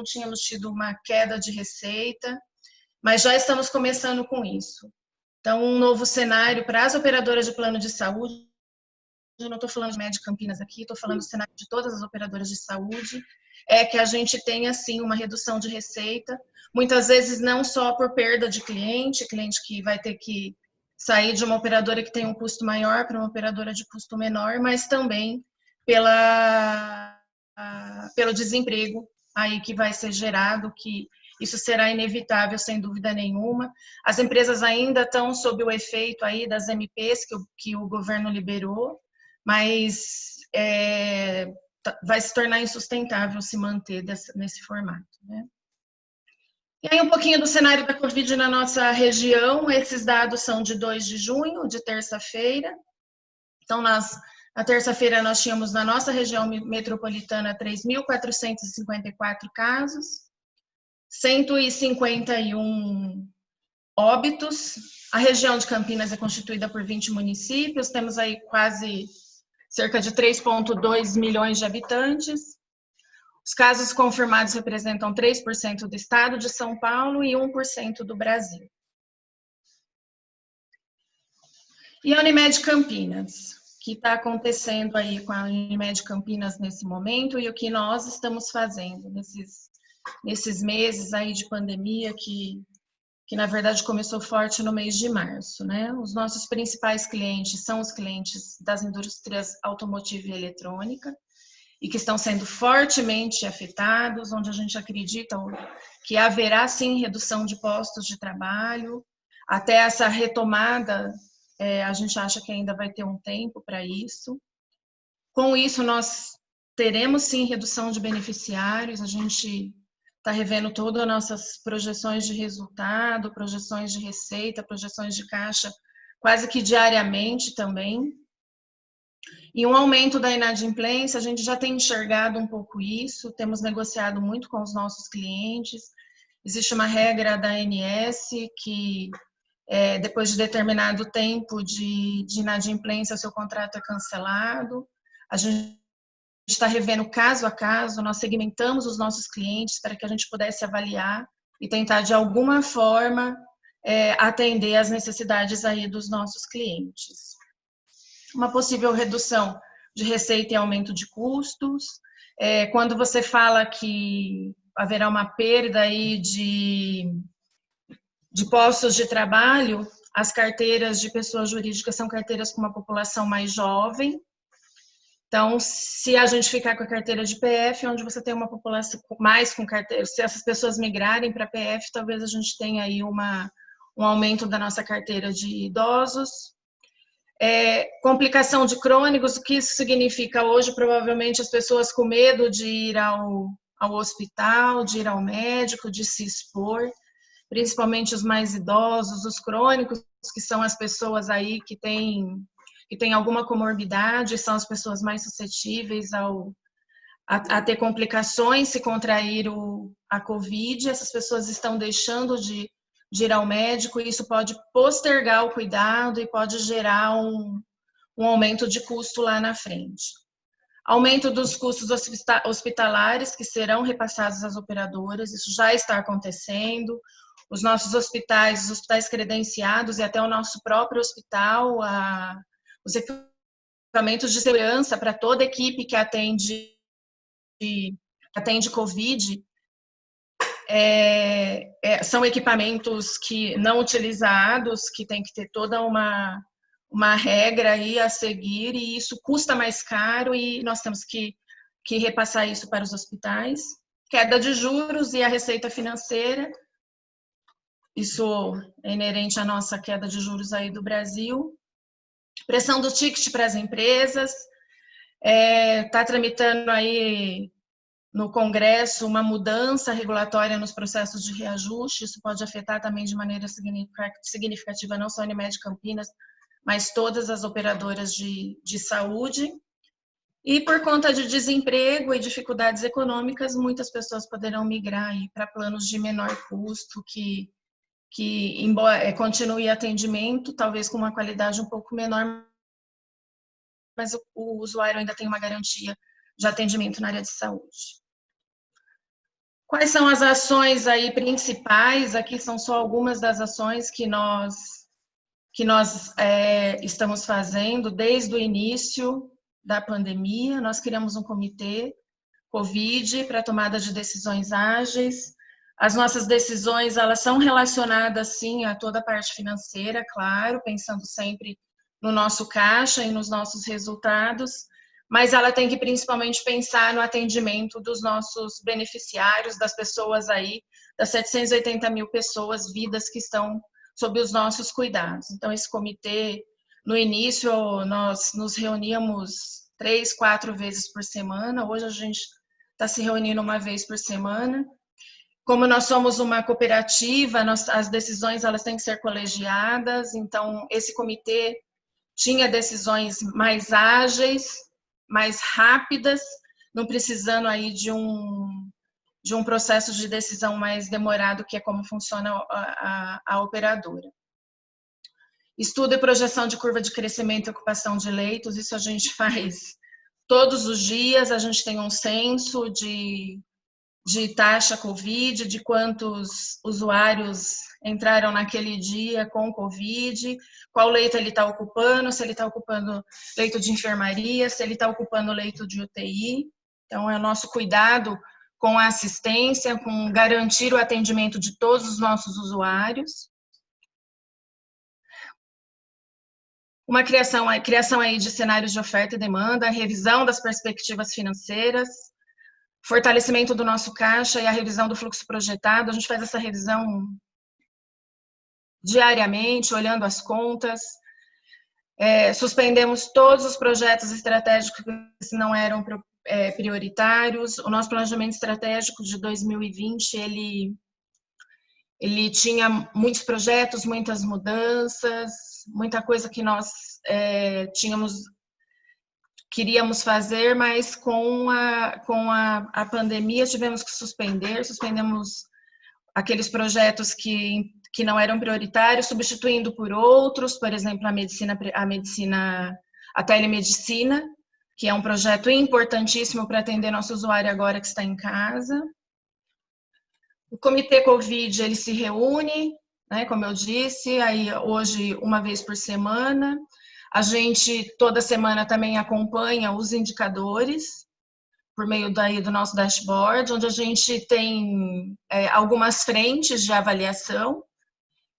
tínhamos tido uma queda de receita, mas já estamos começando com isso. Então, um novo cenário para as operadoras de plano de saúde. Eu não estou falando de Med Campinas aqui, estou falando do cenário de todas as operadoras de saúde, é que a gente tenha, sim, uma redução de receita, muitas vezes não só por perda de cliente que vai ter que sair de uma operadora que tem um custo maior para uma operadora de custo menor, mas também pelo desemprego aí que vai ser gerado, que isso será inevitável, sem dúvida nenhuma. As empresas ainda estão sob o efeito aí das MPs que o governo liberou, mas vai se tornar insustentável se manter nesse formato, né? E aí um pouquinho do cenário da Covid na nossa região. Esses dados são de 2 de junho, de terça-feira. Então, na terça-feira nós tínhamos na nossa região metropolitana 3.454 casos, 151 óbitos. A região de Campinas é constituída por 20 municípios, temos aí quase cerca de 3,2 milhões de habitantes. Os casos confirmados representam 3% do estado de São Paulo e 1% do Brasil. E a Unimed Campinas, que está acontecendo aí com a Unimed Campinas nesse momento e o que nós estamos fazendo nesses meses aí de pandemia que na verdade começou forte no mês de março, né? Os nossos principais clientes são os clientes das indústrias automotiva e eletrônica e que estão sendo fortemente afetados, onde a gente acredita que haverá sim redução de postos de trabalho, até essa retomada, a gente acha que ainda vai ter um tempo para isso. Com isso, nós teremos sim redução de beneficiários, a gente está revendo todas as nossas projeções de resultado, projeções de receita, projeções de caixa, quase que diariamente também. E um aumento da inadimplência, a gente já tem enxergado um pouco isso, temos negociado muito com os nossos clientes. Existe uma regra da ANS que, depois de determinado tempo de inadimplência, o seu contrato é cancelado. A gente está revendo caso a caso, nós segmentamos os nossos clientes para que a gente pudesse avaliar e tentar, de alguma forma, atender às necessidades aí dos nossos clientes. Uma possível redução de receita e aumento de custos. Quando você fala que haverá uma perda aí de postos de trabalho, as carteiras de pessoas jurídicas são carteiras com uma população mais jovem. Então, se a gente ficar com a carteira de PF, onde você tem uma população mais com carteira, se essas pessoas migrarem para PF, talvez a gente tenha aí um aumento da nossa carteira de idosos. Complicação de crônicos, o que isso significa? Hoje, provavelmente, as pessoas com medo de ir ao hospital, de ir ao médico, de se expor, principalmente os mais idosos, os crônicos, que são as pessoas aí que têm alguma comorbidade, são as pessoas mais suscetíveis a ter complicações se contrair a Covid. Essas pessoas estão deixando de ir ao médico e isso pode postergar o cuidado e pode gerar um aumento de custo lá na frente. Aumento dos custos hospitalares que serão repassados às operadoras, isso já está acontecendo. Os nossos hospitais, os hospitais credenciados e até o nosso próprio hospital, os equipamentos de segurança para toda a equipe que atende Covid, são equipamentos que não utilizados, que tem que ter toda uma regra aí a seguir, e isso custa mais caro e nós temos que repassar isso para os hospitais. Queda de juros e a receita financeira, isso é inerente à nossa queda de juros aí do Brasil. Pressão do ticket para as empresas, está tramitando aí no Congresso uma mudança regulatória nos processos de reajuste. Isso pode afetar também de maneira significativa não só a Unimed Campinas, mas todas as operadoras de saúde. E por conta de desemprego e dificuldades econômicas, muitas pessoas poderão migrar para planos de menor custo, que embora continue atendimento, talvez com uma qualidade um pouco menor, mas o usuário ainda tem uma garantia de atendimento na área de saúde. Quais são as ações aí principais? Aqui são só algumas das ações que nós estamos fazendo desde o início da pandemia. Nós criamos um comitê Covid para tomada de decisões ágeis. As nossas decisões, elas são relacionadas, sim, a toda a parte financeira, claro, pensando sempre no nosso caixa e nos nossos resultados, mas ela tem que principalmente pensar no atendimento dos nossos beneficiários, das pessoas aí, das 780 mil pessoas, vidas que estão sob os nossos cuidados. Então, esse comitê, no início, nós nos reuníamos 3, 4 vezes por semana, hoje a gente está se reunindo uma vez por semana. Como nós somos uma cooperativa, as decisões elas têm que ser colegiadas, então esse comitê tinha decisões mais ágeis, mais rápidas, não precisando aí de um processo de decisão mais demorado, que é como funciona a operadora. Estudo e projeção de curva de crescimento e ocupação de leitos, isso a gente faz todos os dias, a gente tem um censo de taxa Covid, de quantos usuários entraram naquele dia com Covid, qual leito ele está ocupando, se ele está ocupando leito de enfermaria, se ele está ocupando leito de UTI. Então, é o nosso cuidado com a assistência, com garantir o atendimento de todos os nossos usuários. Uma criação aí de cenários de oferta e demanda, a revisão das perspectivas financeiras, fortalecimento do nosso caixa e a revisão do fluxo projetado. A gente faz essa revisão diariamente, olhando as contas. Suspendemos todos os projetos estratégicos que não eram prioritários. O nosso planejamento estratégico de 2020, ele tinha muitos projetos, muitas mudanças, muita coisa que nós queríamos fazer, mas com a pandemia tivemos que suspendemos aqueles projetos que não eram prioritários, substituindo por outros, por exemplo, a telemedicina, que é um projeto importantíssimo para atender nosso usuário agora que está em casa. O Comitê Covid, ele se reúne, né, como eu disse, aí hoje uma vez por semana. A gente toda semana também acompanha os indicadores por meio do nosso dashboard, onde a gente tem algumas frentes de avaliação,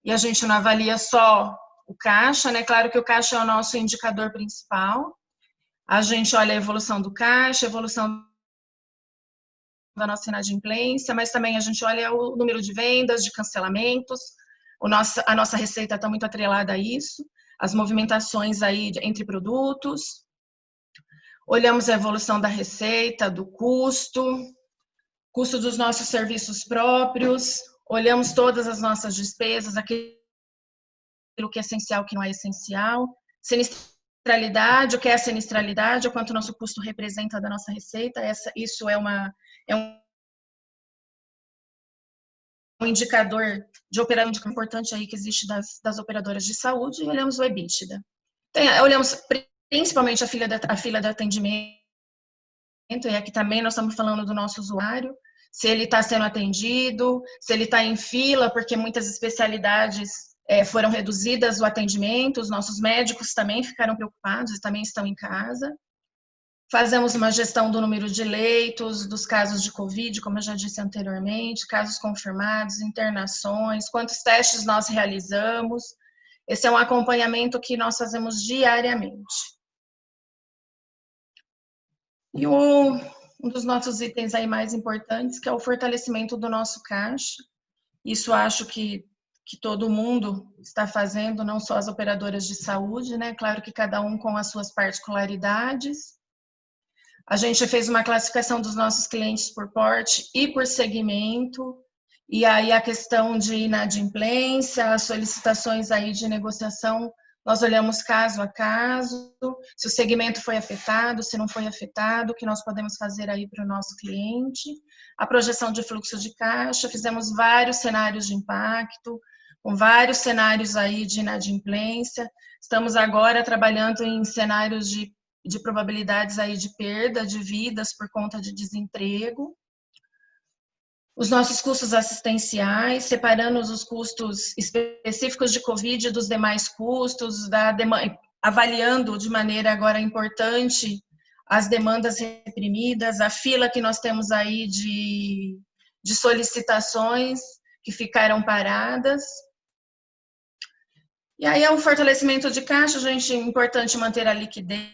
e a gente não avalia só o caixa, né? Claro que o caixa é o nosso indicador principal. A gente olha a evolução do caixa, a evolução da nossa inadimplência, mas também a gente olha o número de vendas, de cancelamentos. A nossa receita está muito atrelada a isso, as movimentações aí entre produtos. Olhamos a evolução da receita, do custo dos nossos serviços próprios, olhamos todas as nossas despesas, aquilo que é essencial, o que não é essencial, sinistralidade, o que é a sinistralidade, o quanto o nosso custo representa da nossa receita. Isso é um indicador de operador importante aí que existe das operadoras de saúde. E olhamos o EBITDA. Olhamos principalmente a fila de atendimento, e aqui também nós estamos falando do nosso usuário, se ele está sendo atendido, se ele está em fila, porque muitas especialidades foram reduzidas o atendimento, os nossos médicos também ficaram preocupados, também estão em casa. Fazemos uma gestão do número de leitos, dos casos de Covid, como eu já disse anteriormente, casos confirmados, internações, quantos testes nós realizamos. Esse é um acompanhamento que nós fazemos diariamente. E um dos nossos itens aí mais importantes, que é o fortalecimento do nosso caixa. Isso acho que todo mundo está fazendo, não só as operadoras de saúde, né? Claro que cada um com as suas particularidades. A gente fez uma classificação dos nossos clientes por porte e por segmento, e aí a questão de inadimplência, as solicitações aí de negociação, nós olhamos caso a caso, se o segmento foi afetado, se não foi afetado, o que nós podemos fazer aí para o nosso cliente. A projeção de fluxo de caixa, fizemos vários cenários de impacto, com vários cenários aí de inadimplência. Estamos agora trabalhando em cenários de probabilidades aí de perda de vidas por conta de desemprego. Os nossos custos assistenciais, separando os custos específicos de Covid dos demais custos, avaliando de maneira agora importante as demandas reprimidas, a fila que nós temos aí de solicitações que ficaram paradas. E aí é um fortalecimento de caixa, gente, é importante manter a liquidez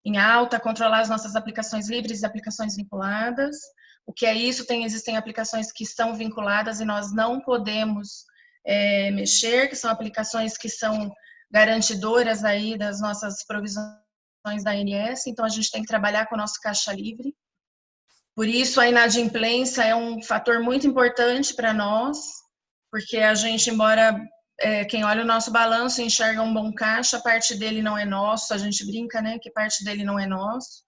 em alta, controlar as nossas aplicações livres e aplicações vinculadas. O que é isso? Existem aplicações que são vinculadas e nós não podemos mexer, que são aplicações que são garantidoras aí das nossas provisões da ANS, então a gente tem que trabalhar com o nosso caixa livre. Por isso a inadimplência é um fator muito importante para nós, porque a gente, embora quem olha o nosso balanço enxerga um bom caixa, parte dele não é nosso, a gente brinca, né, que parte dele não é nosso.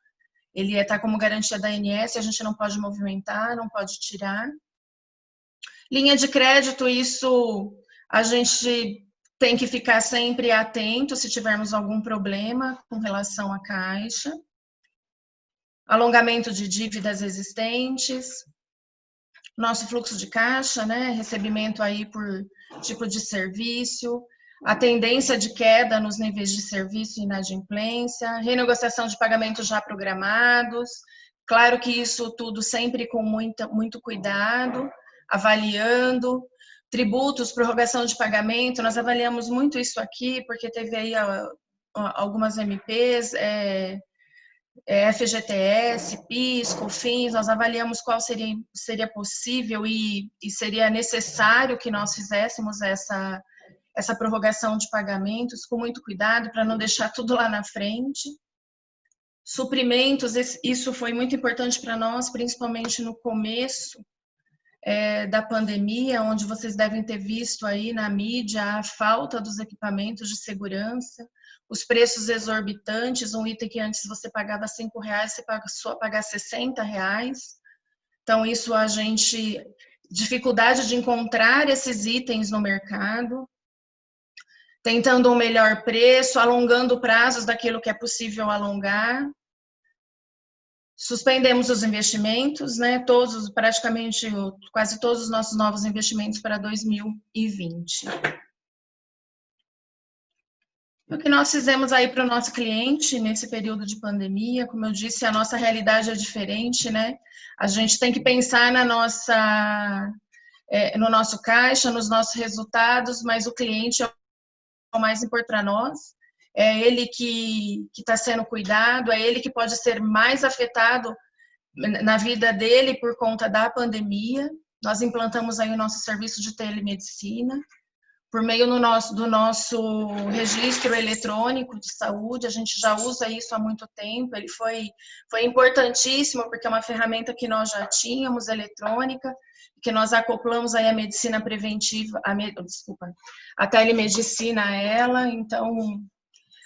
Ele está como garantia da ANS, a gente não pode movimentar, não pode tirar. Linha de crédito, isso a gente tem que ficar sempre atento se tivermos algum problema com relação à caixa. Alongamento de dívidas existentes. Nosso fluxo de caixa, né? Recebimento aí por tipo de serviço. A tendência de queda nos níveis de serviço e inadimplência, renegociação de pagamentos já programados, claro que isso tudo sempre com muito cuidado, avaliando, tributos, prorrogação de pagamento, nós avaliamos muito isso aqui, porque teve aí algumas MPs, FGTS, PIS, COFINS, nós avaliamos qual seria possível e seria necessário que nós fizéssemos essa prorrogação de pagamentos com muito cuidado para não deixar tudo lá na frente. Suprimentos, isso foi muito importante para nós, principalmente no começo da pandemia, onde vocês devem ter visto aí na mídia a falta dos equipamentos de segurança, os preços exorbitantes, um item que antes você pagava R$5, você passou a pagar R$60. Então, isso dificuldade de encontrar esses itens no mercado, tentando um melhor preço, alongando prazos daquilo que é possível alongar. Suspendemos os investimentos, né? Praticamente quase todos os nossos novos investimentos para 2020. O que nós fizemos aí para o nosso cliente nesse período de pandemia, como eu disse, a nossa realidade é diferente, né? A gente tem que pensar no nosso caixa, nos nossos resultados, mas o cliente é o mais importante para nós. É ele que está sendo cuidado, é ele que pode ser mais afetado na vida dele por conta da pandemia. Nós implantamos aí o nosso serviço de telemedicina, por meio do nosso registro eletrônico de saúde, a gente já usa isso há muito tempo, ele foi importantíssimo, porque é uma ferramenta que nós já tínhamos, eletrônica, que nós acoplamos aí a medicina preventiva, a telemedicina a ela, então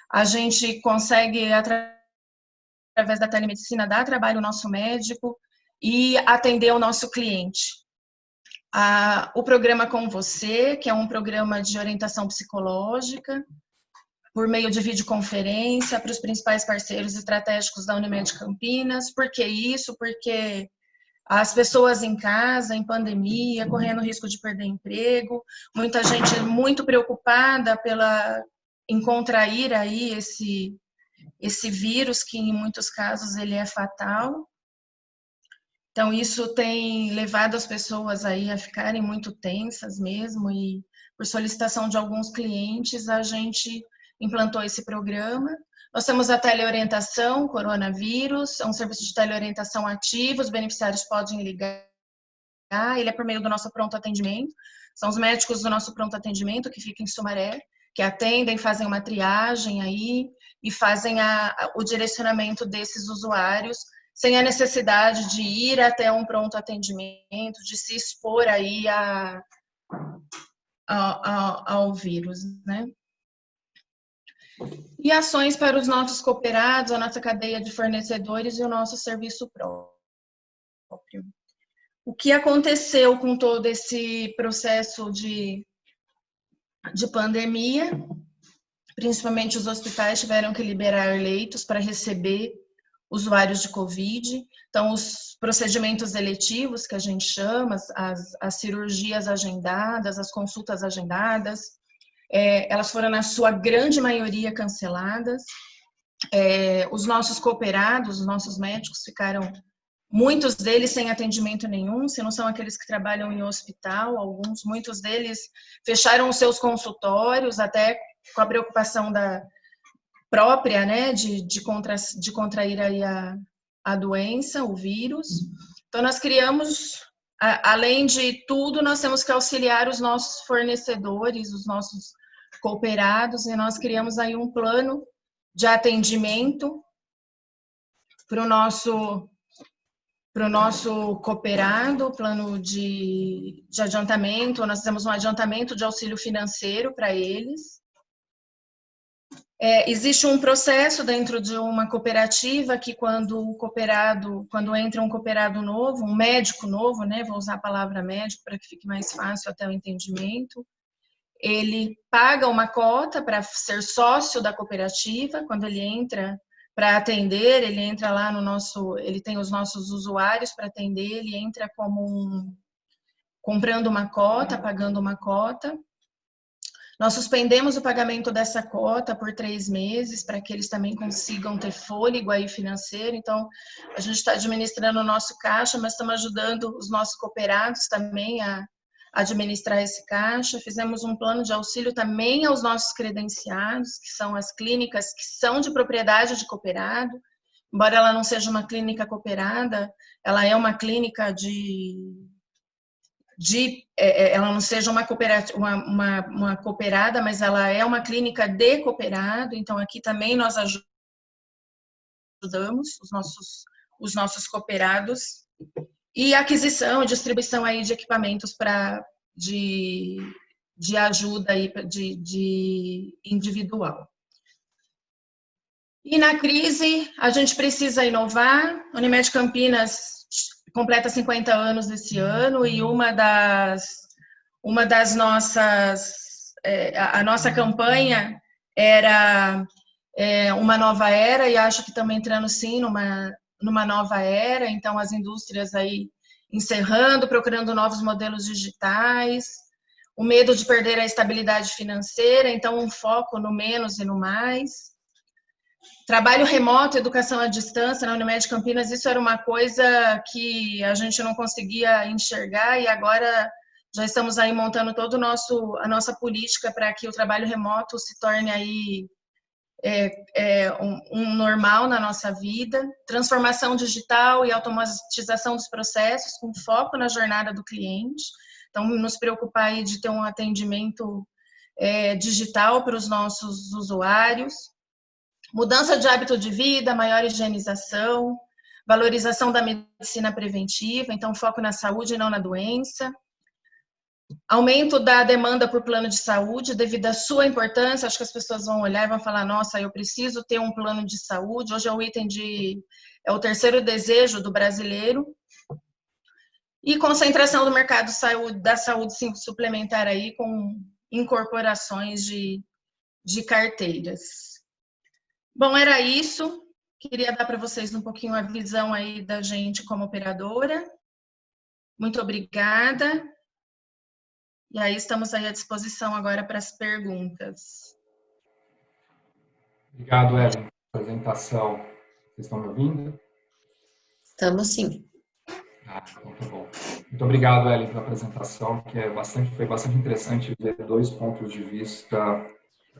a gente consegue, através da telemedicina, dar trabalho ao nosso médico e atender o nosso cliente. O programa Com Você, que é um programa de orientação psicológica, por meio de videoconferência, para os principais parceiros estratégicos da Unimed Campinas. Por que isso? Porque as pessoas em casa, em pandemia, correndo risco de perder emprego, muita gente muito preocupada em contrair aí esse vírus, que em muitos casos ele é fatal. Então, isso tem levado as pessoas aí a ficarem muito tensas mesmo, e por solicitação de alguns clientes, a gente implantou esse programa. Nós temos a teleorientação coronavírus, é um serviço de teleorientação ativo, os beneficiários podem ligar, ele é por meio do nosso pronto atendimento, são os médicos do nosso pronto atendimento, que fica em Sumaré, que atendem, fazem uma triagem aí, e fazem o direcionamento desses usuários sem a necessidade de ir até um pronto atendimento, de se expor aí ao vírus, né? E ações para os nossos cooperados, a nossa cadeia de fornecedores e o nosso serviço próprio. O que aconteceu com todo esse processo de pandemia? Principalmente os hospitais tiveram que liberar leitos para receber usuários de Covid. Então, os procedimentos eletivos, que a gente chama, as cirurgias agendadas, as consultas agendadas, elas foram, na sua grande maioria, canceladas. Os nossos cooperados, os nossos médicos ficaram, muitos deles sem atendimento nenhum, se não são aqueles que trabalham em hospital, muitos deles fecharam os seus consultórios, até com a preocupação própria, né, de contrair aí a doença, o vírus. Então, nós criamos, além de tudo, nós temos que auxiliar os nossos fornecedores, os nossos cooperados, e nós criamos aí um plano de atendimento para o nosso cooperado, plano de adiantamento. Nós fizemos um adiantamento de auxílio financeiro para eles. Existe um processo dentro de uma cooperativa que quando entra um cooperado novo, um médico novo, né, vou usar a palavra médico para que fique mais fácil até o entendimento, ele paga uma cota para ser sócio da cooperativa. Quando ele entra para atender, ele entra lá ele tem os nossos usuários para atender, ele entra como comprando uma cota, pagando uma cota. Nós suspendemos o pagamento dessa cota por 3 meses, para que eles também consigam ter fôlego aí financeiro. Então, a gente está administrando o nosso caixa, mas estamos ajudando os nossos cooperados também a administrar esse caixa. Fizemos um plano de auxílio também aos nossos credenciados, que são as clínicas que são de propriedade de cooperado. Embora ela não seja uma clínica cooperada, ela é uma clínica ela não seja uma cooperada, mas ela é uma clínica de cooperado. Então, aqui também nós ajudamos os nossos cooperados. E aquisição e distribuição aí de equipamentos de ajuda aí de individual. E na crise, a gente precisa inovar. A Unimed Campinas completa 50 anos esse ano, e uma das nossas, a nossa campanha era uma nova era, e acho que estamos entrando sim numa nova era. Então, as indústrias aí encerrando, procurando novos modelos digitais, o medo de perder a estabilidade financeira, então um foco no menos e no mais. Trabalho remoto, educação à distância na Unimed Campinas, isso era uma coisa que a gente não conseguia enxergar, e agora já estamos aí montando toda a nossa política para que o trabalho remoto se torne aí um normal na nossa vida. Transformação digital e automatização dos processos com foco na jornada do cliente. Então, nos preocupar aí de ter um atendimento digital para os nossos usuários. Mudança de hábito de vida, maior higienização, valorização da medicina preventiva, então foco na saúde e não na doença. Aumento da demanda por plano de saúde, devido à sua importância. Acho que as pessoas vão olhar e vão falar, nossa, eu preciso ter um plano de saúde. Hoje é o o terceiro desejo do brasileiro. E concentração do mercado da saúde suplementar aí, com incorporações de carteiras. Bom, era isso. Queria dar para vocês um pouquinho a visão aí da gente como operadora. Muito obrigada. E aí estamos aí à disposição agora para as perguntas. Obrigado, Ellen, pela apresentação. Vocês estão me ouvindo? Estamos sim. Então tá bom. Muito obrigado, Ellen, pela apresentação, que foi bastante interessante ver 2 pontos de vista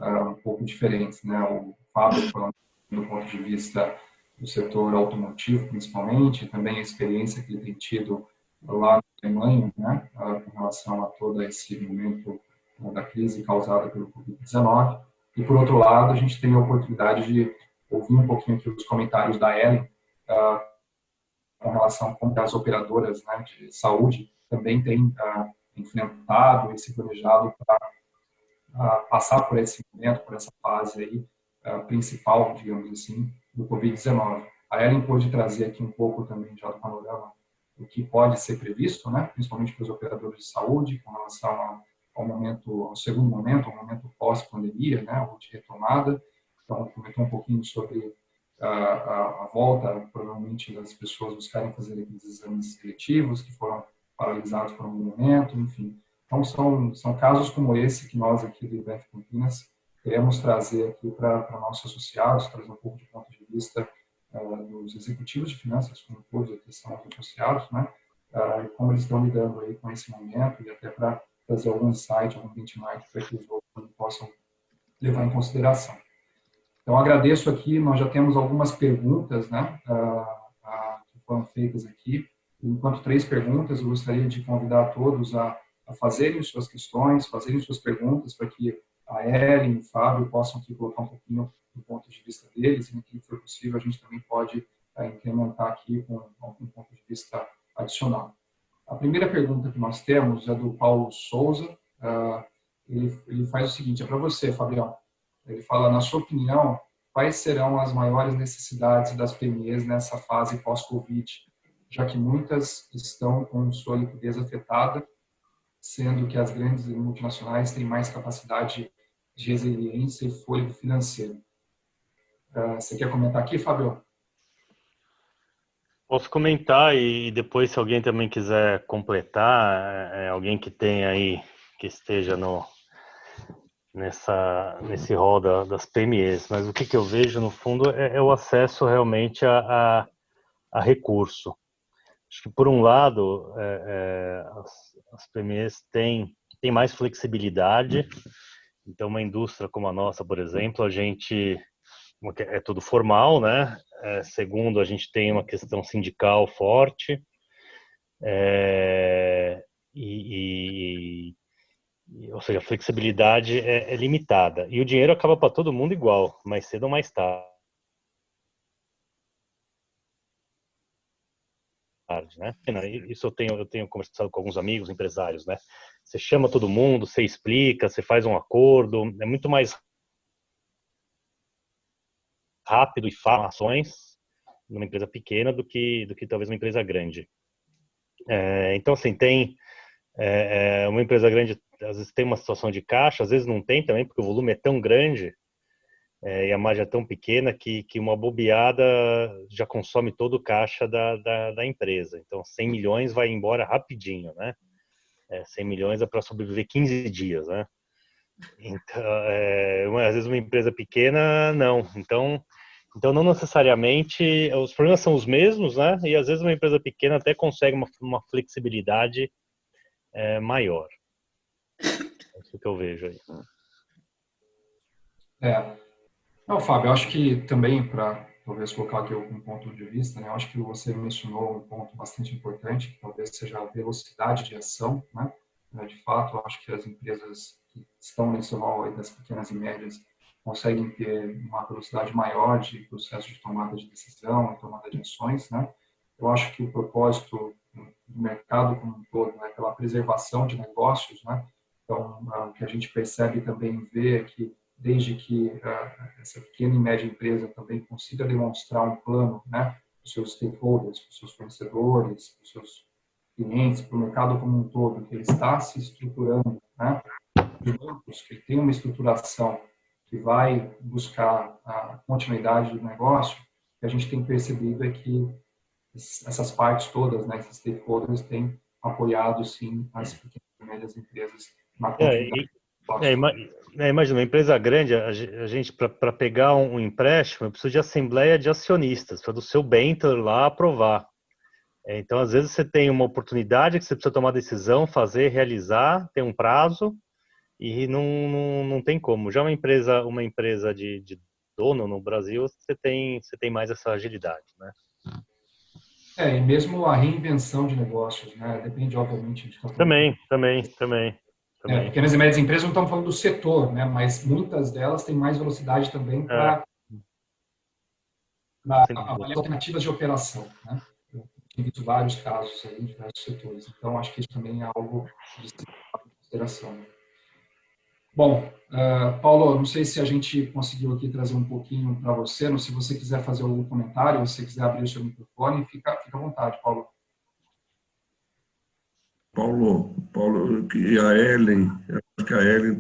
um pouco diferentes, né? O Fábio falando do ponto de vista do setor automotivo, principalmente, e também a experiência que ele tem tido lá na Alemanha, né, com relação a todo esse momento da crise causada pelo Covid-19. E, por outro lado, a gente tem a oportunidade de ouvir um pouquinho aqui os comentários da Ellen, com relação a como as operadoras, né, de saúde também têm enfrentado e se planejado para passar por esse momento, por essa fase aí, principal, digamos assim, do Covid-19. A Ellen pôde trazer aqui um pouco também já do panorama do que pode ser previsto, né, principalmente para os operadores de saúde, com relação ao segundo momento, ao momento pós-pandemia, né, ou de retomada. Então, comentou um pouquinho sobre a volta, provavelmente, das pessoas buscarem fazer aqueles exames seletivos que foram paralisados por um momento, enfim. Então, são casos como esse que nós aqui do IBF Campinas queremos trazer aqui para nossos associados, trazer um pouco de ponto de vista dos executivos de finanças, como todos aqui são associados, né? E como eles estão lidando aí com esse momento e até para trazer algum insight, algum benchmark para que os outros possam levar em consideração. Então, agradeço aqui, nós já temos algumas perguntas, né, que foram feitas aqui. Enquanto 3 perguntas, eu gostaria de convidar todos a fazerem suas questões, fazerem suas perguntas, para que a Ellen e o Fábio possam aqui colocar um pouquinho do ponto de vista deles, e no que for possível, a gente também pode incrementar aqui com algum ponto de vista adicional. A primeira pergunta que nós temos é do Paulo Souza. Ele faz o seguinte, é para você, Fabião. Ele fala, na sua opinião, quais serão as maiores necessidades das PMEs nessa fase pós-Covid, já que muitas estão com sua liquidez afetada, sendo que as grandes multinacionais têm mais capacidade de resiliência e fôlego financeiro. Você quer comentar aqui, Fábio? Posso comentar e depois, se alguém também quiser completar, alguém que tem aí, que esteja nesse rol das PMEs, mas o que eu vejo no fundo é o acesso realmente a recurso. Acho que por um lado as PMEs têm mais flexibilidade, então uma indústria como a nossa, por exemplo, a gente é tudo formal, né? Segundo, a gente tem uma questão sindical forte, ou seja, a flexibilidade é limitada. E o dinheiro acaba para todo mundo igual, mais cedo ou mais tarde, né? Isso eu tenho conversado com alguns amigos empresários, né? Você chama todo mundo, você explica, você faz um acordo, é muito mais rápido e fácil ações numa empresa pequena do que talvez uma empresa grande. Então, assim, tem uma empresa grande, às vezes tem uma situação de caixa, às vezes não tem também, porque o volume é tão grande e a margem é tão pequena que uma bobeada já consome todo o caixa da empresa. Então, 100 milhões vai embora rapidinho, né? 100 milhões é para sobreviver 15 dias, né? Então, às vezes uma empresa pequena, não. Então, não necessariamente, os problemas são os mesmos, né? E às vezes uma empresa pequena até consegue uma flexibilidade maior. É isso que eu vejo aí. Não, Fábio, eu acho que também, para talvez colocar aqui algum ponto de vista, né? Eu acho que você mencionou um ponto bastante importante, que talvez seja a velocidade de ação, né? De fato, eu acho que as empresas que estão nesse rol aí das pequenas e médias conseguem ter uma velocidade maior de processo de tomada de decisão e tomada de ações, né? Eu acho que o propósito do mercado como um todo, né, pela preservação de negócios, né? Então, o que a gente percebe também vê é que desde que essa pequena e média empresa também consiga demonstrar um plano, né, para os seus stakeholders, para os seus fornecedores, para os seus clientes, para o mercado como um todo, que ele está se estruturando, né, de bancos, que tem uma estruturação que vai buscar a continuidade do negócio, o que a gente tem percebido é que essas partes todas, né, esses stakeholders têm apoiado, sim, as pequenas e médias empresas na continuidade. Imagina, uma empresa grande, a gente, para pegar um empréstimo, precisa de assembleia de acionistas, para do seu banker lá aprovar. Então, às vezes, você tem uma oportunidade que você precisa tomar decisão, fazer, realizar, tem um prazo, e não tem como. Já uma empresa de dono no Brasil, você tem mais essa agilidade, né? E mesmo a reinvenção de negócios, né? Depende, obviamente, de Também. também. Pequenas e médias empresas não estamos falando do setor, né? Mas muitas delas têm mais velocidade também para avaliar alternativas de operação, né? Eu tenho visto vários casos aí em diversos setores. Então, acho que isso também é algo de se levar em consideração. Bom, Paulo, não sei se a gente conseguiu aqui trazer um pouquinho para você. Se você quiser fazer algum comentário, se você quiser abrir o seu microfone, fica à vontade, Paulo. Paulo, e a Ellen, eu acho que a Ellen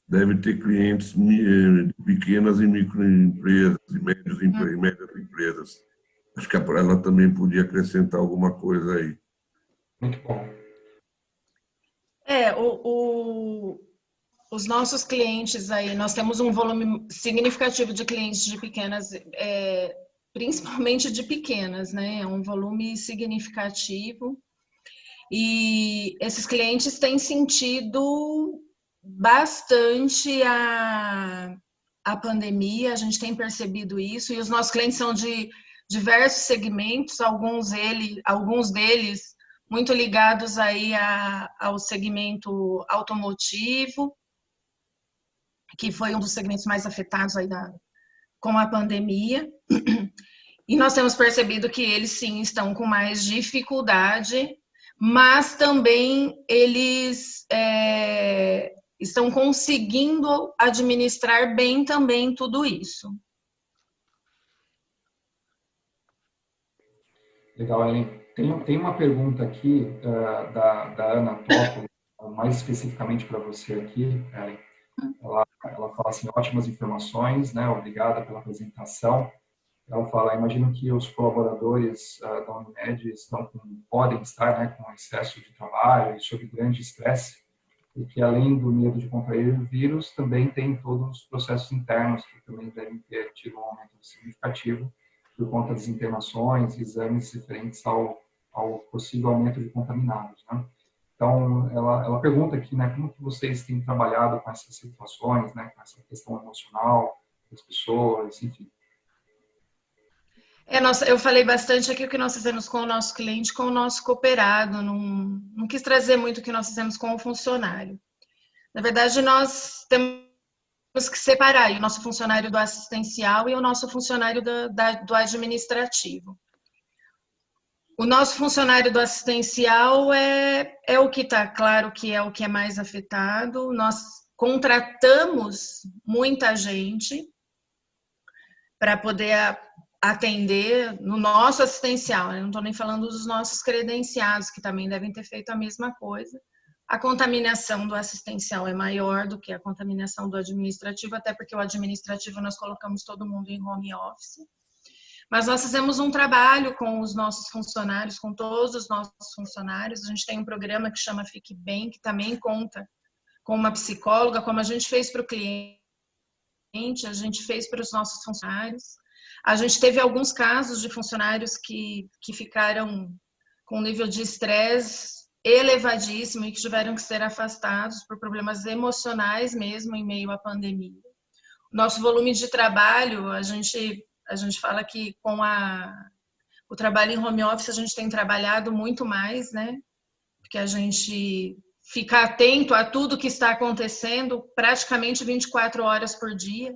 deve ter clientes de pequenas e microempresas, e médias empresas. Acho que ela também podia acrescentar alguma coisa aí. Muito bom. Os nossos clientes aí, nós temos um volume significativo de clientes de pequenas, principalmente de pequenas, né? É um volume significativo. E esses clientes têm sentido bastante a pandemia, a gente tem percebido isso, e os nossos clientes são de diversos segmentos, alguns deles muito ligados aí ao segmento automotivo, que foi um dos segmentos mais afetados aí com a pandemia. E nós temos percebido que eles sim estão com mais dificuldade, mas também eles estão conseguindo administrar bem também tudo isso. Legal, Ellen. Tem uma pergunta aqui da Ana Toffoli, mais especificamente para você aqui, Ellen. Ela fala assim, ótimas informações, né? Obrigada pela apresentação. Ela fala, imagino que os colaboradores da Unimed podem estar, né, com excesso de trabalho e sob grande estresse, e que além do medo de contrair o vírus, também tem todos os processos internos que também devem ter tido um aumento significativo por conta das internações, exames referentes ao possível aumento de contaminados, né? Então, ela pergunta aqui, né, como que vocês têm trabalhado com essas situações, né, com essa questão emocional das pessoas, enfim. Eu falei bastante aqui o que nós fizemos com o nosso cliente, com o nosso cooperado, não quis trazer muito o que nós fizemos com o funcionário. Na verdade, nós temos que separar o nosso funcionário do assistencial e o nosso funcionário do administrativo. O nosso funcionário do assistencial é o que está claro que é o que é mais afetado. Nós contratamos muita gente para poder atender no nosso assistencial. Eu não estou nem falando dos nossos credenciados, que também devem ter feito a mesma coisa. A contaminação do assistencial é maior do que a contaminação do administrativo, até porque o administrativo nós colocamos todo mundo em home office. Mas nós fizemos um trabalho com os nossos funcionários, com todos os nossos funcionários. A gente tem um programa que chama Fique Bem, que também conta com uma psicóloga, como a gente fez para o cliente, a gente fez para os nossos funcionários. A gente teve alguns casos de funcionários que ficaram com um nível de estresse elevadíssimo e que tiveram que ser afastados por problemas emocionais mesmo em meio à pandemia. Nosso volume de trabalho, a gente fala que com o trabalho em home office a gente tem trabalhado muito mais, né? Porque a gente fica atento a tudo que está acontecendo praticamente 24 horas por dia,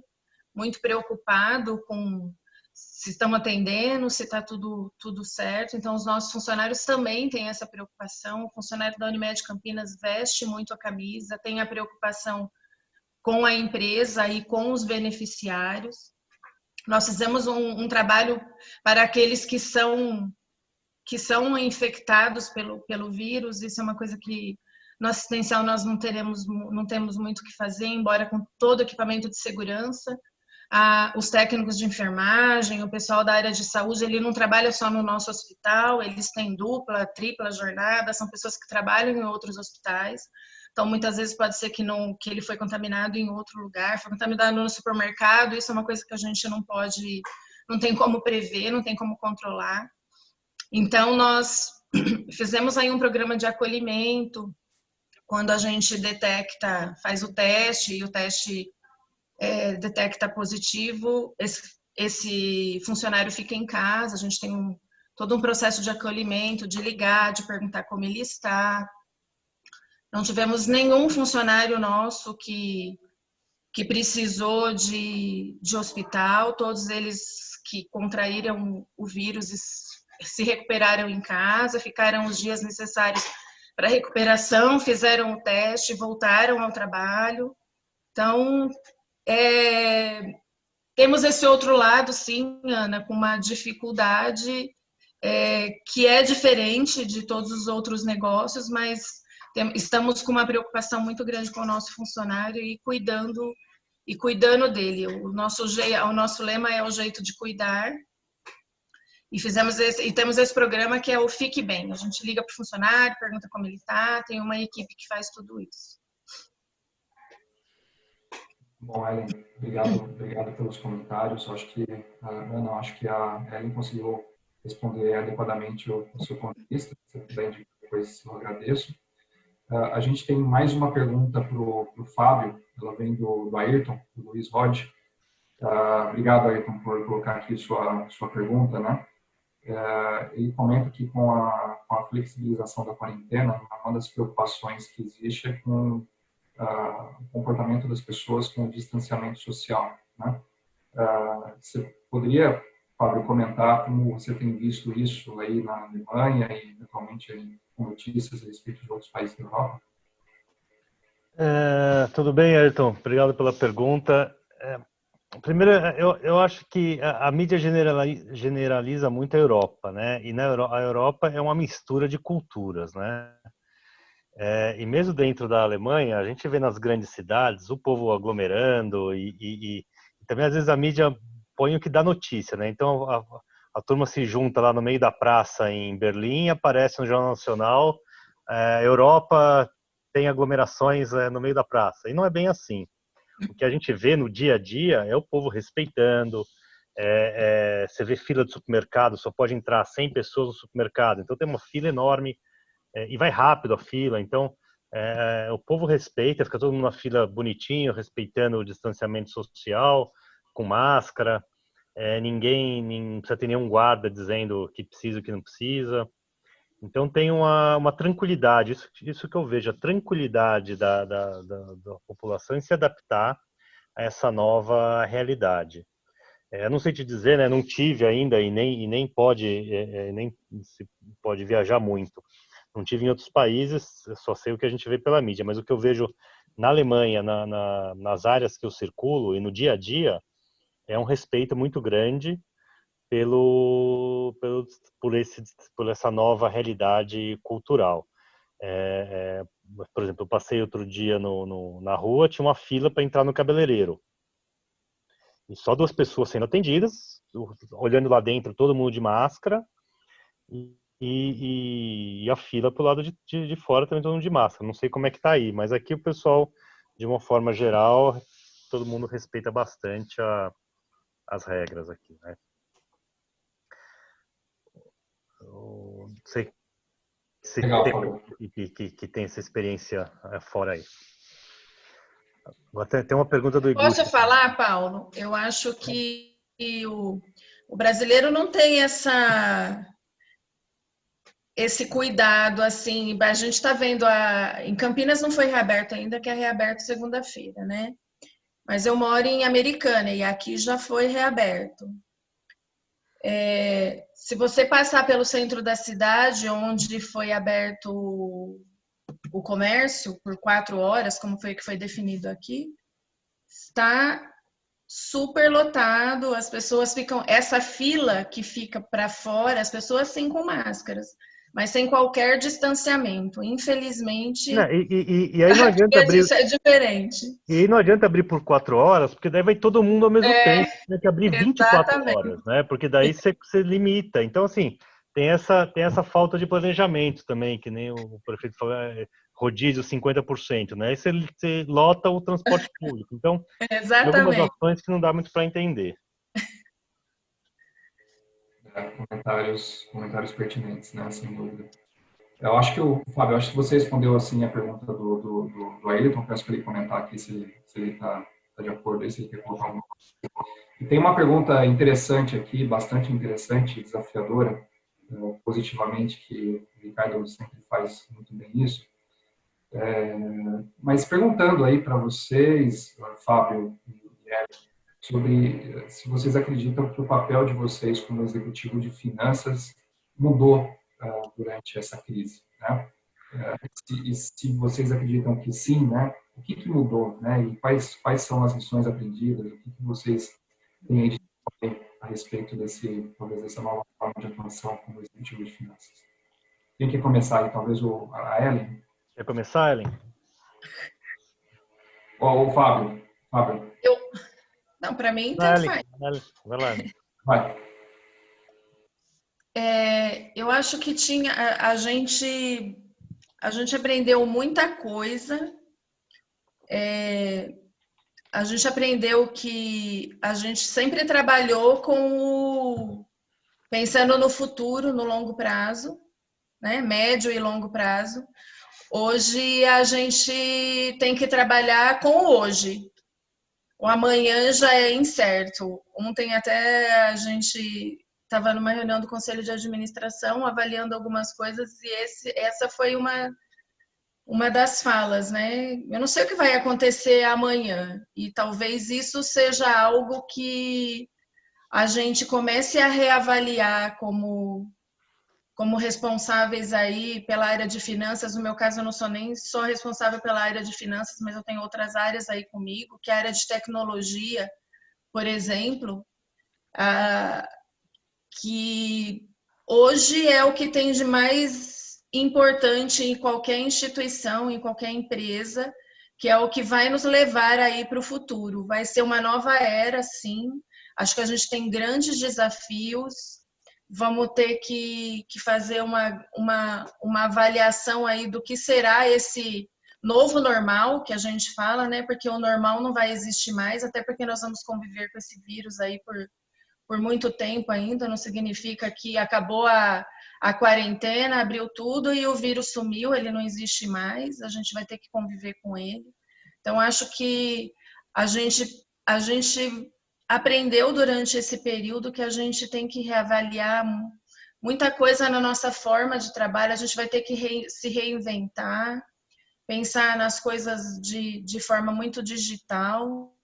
muito preocupado com se estão atendendo, se está tudo certo. Então, os nossos funcionários também têm essa preocupação. O funcionário da Unimed Campinas veste muito a camisa, tem a preocupação com a empresa e com os beneficiários. Nós fizemos um trabalho para aqueles que são infectados pelo vírus. Isso é uma coisa que no assistencial nós não temos muito o que fazer, embora com todo o equipamento de segurança. Os técnicos de enfermagem, o pessoal da área de saúde, ele não trabalha só no nosso hospital, eles têm dupla, tripla jornada, são pessoas que trabalham em outros hospitais. Então, muitas vezes pode ser que ele foi contaminado em outro lugar, foi contaminado no supermercado. Isso é uma coisa que a gente não tem como prever, não tem como controlar. Então, nós fizemos aí um programa de acolhimento, quando a gente faz o teste, e o teste detecta positivo, esse funcionário fica em casa. A gente tem todo um processo de acolhimento, de ligar, de perguntar como ele está. Não tivemos nenhum funcionário nosso que precisou de hospital, todos eles que contraíram o vírus se recuperaram em casa, ficaram os dias necessários para recuperação, fizeram o teste, voltaram ao trabalho. Então, temos esse outro lado, sim, Ana, com uma dificuldade que é diferente de todos os outros negócios, mas estamos com uma preocupação muito grande com o nosso funcionário e cuidando dele. O nosso lema é o jeito de cuidar. E temos esse programa que é o Fique Bem. A gente liga para o funcionário, pergunta como ele está, tem uma equipe que faz tudo isso. Bom, Ellen, obrigado pelos comentários. Acho que a Ellen conseguiu responder adequadamente o seu ponto de vista. Se você puder indicar depois, eu agradeço. A gente tem mais uma pergunta para o Fábio, ela vem do Ayrton, do Luiz Rod. Obrigado, Ayrton, por colocar aqui sua pergunta, né? Ele comenta que com a flexibilização da quarentena, uma das preocupações que existe é com o comportamento das pessoas com o distanciamento social, né? Você poderia, Fábio, comentar como você tem visto isso aí na Alemanha e, eventualmente, com notícias a respeito de outros países da Europa? Tudo bem, Ayrton. Obrigado pela pergunta. Primeiro, eu acho que a mídia generaliza muito a Europa, né? E a Europa é uma mistura de culturas, né? E mesmo dentro da Alemanha, a gente vê nas grandes cidades o povo aglomerando e também, às vezes, a mídia põe o que dá notícia, né? Então, a turma se junta lá no meio da praça em Berlim, aparece no Jornal Nacional, Europa tem aglomerações no meio da praça. E não é bem assim. O que a gente vê no dia a dia é o povo respeitando, você vê fila de supermercado, só pode entrar 100 pessoas no supermercado, então tem uma fila enorme e vai rápido a fila, então o povo respeita, fica todo mundo na fila bonitinho, respeitando o distanciamento social, com máscara, não precisa ter nenhum guarda dizendo o que precisa e o que não precisa. Então tem uma tranquilidade, isso que eu vejo, a tranquilidade da população em se adaptar a essa nova realidade. Eu não sei te dizer, né, não tive ainda e nem se pode viajar muito. Não tive em outros países, só sei o que a gente vê pela mídia, mas o que eu vejo na Alemanha, nas áreas que eu circulo e no dia a dia, é um respeito muito grande por essa nova realidade cultural. Por exemplo, eu passei outro dia na rua, tinha uma fila para entrar no cabeleireiro. E só 2 pessoas sendo atendidas, olhando lá dentro, todo mundo de máscara, e a fila pro lado de fora também todo mundo de máscara. Não sei como é que tá aí, mas aqui o pessoal, de uma forma geral, todo mundo respeita bastante as regras aqui, né? Sei que tem essa experiência fora aí. Tem uma pergunta do Igor. Posso falar, Paulo? Eu acho que o brasileiro não tem esse cuidado, assim. A gente está vendo, em Campinas não foi reaberto ainda, que é reaberto segunda-feira, né? Mas eu moro em Americana e aqui já foi reaberto. Se você passar pelo centro da cidade, onde foi aberto o comércio por 4 horas, como foi que foi definido aqui, está super lotado, as pessoas ficam... Essa fila que fica para fora, as pessoas sim com máscaras, mas sem qualquer distanciamento. Infelizmente, e aí não adianta abrir... isso é diferente. E aí não adianta abrir por 4 horas, porque daí vai todo mundo ao mesmo tempo. Tem que abrir 24 horas, né? Porque daí você limita. Então, assim, tem essa falta de planejamento também, que nem o prefeito falou, rodízio 50%, né? Aí você lota o transporte público. Então, tem algumas ações que não dá muito para entender. Comentários pertinentes, né? Sem dúvida. Eu acho que Fábio, acho que você respondeu assim a pergunta do Ayrton. Peço para ele comentar aqui se ele está de acordo aí, se ele quer colocar alguma coisa. E tem uma pergunta interessante aqui, bastante interessante, desafiadora, positivamente, que o Ricardo sempre faz muito bem isso. Mas perguntando aí para vocês, Fábio e Ellen, sobre se vocês acreditam que o papel de vocês como executivo de finanças mudou durante essa crise, né? Se vocês acreditam que sim, né? O que mudou, né? E quais são as lições aprendidas? O que vocês têm aí de dizer a respeito talvez dessa nova forma de atuação como executivo de finanças? Quem quer começar aí? Talvez a Ellen? Quer começar, Ellen? Ou o Fábio? Fábio. Não, para mim, tanto faz. Vai lá. Vai. Eu acho que a gente aprendeu muita coisa. A gente aprendeu que a gente sempre trabalhou pensando no futuro, no longo prazo, né? Médio e longo prazo. Hoje a gente tem que trabalhar com o hoje. O amanhã já é incerto. Ontem até a gente estava numa reunião do Conselho de Administração avaliando algumas coisas e essa foi uma das falas, né? Eu não sei o que vai acontecer amanhã e talvez isso seja algo que a gente comece a reavaliar como responsáveis aí pela área de finanças. No meu caso, eu não sou nem só responsável pela área de finanças, mas eu tenho outras áreas aí comigo, que é a área de tecnologia, por exemplo, que hoje é o que tem de mais importante em qualquer instituição, em qualquer empresa, que é o que vai nos levar aí para o futuro. Vai ser uma nova era, sim. Acho que a gente tem grandes desafios. Vamos ter que fazer uma avaliação aí do que será esse novo normal que a gente fala, né? Porque o normal não vai existir mais, até porque nós vamos conviver com esse vírus aí por muito tempo ainda. Não significa que acabou a quarentena, abriu tudo e o vírus sumiu, ele não existe mais, a gente vai ter que conviver com ele. Então, acho que a gente aprendeu durante esse período que a gente tem que reavaliar muita coisa na nossa forma de trabalho, a gente vai ter que se reinventar, pensar nas coisas de forma muito digital,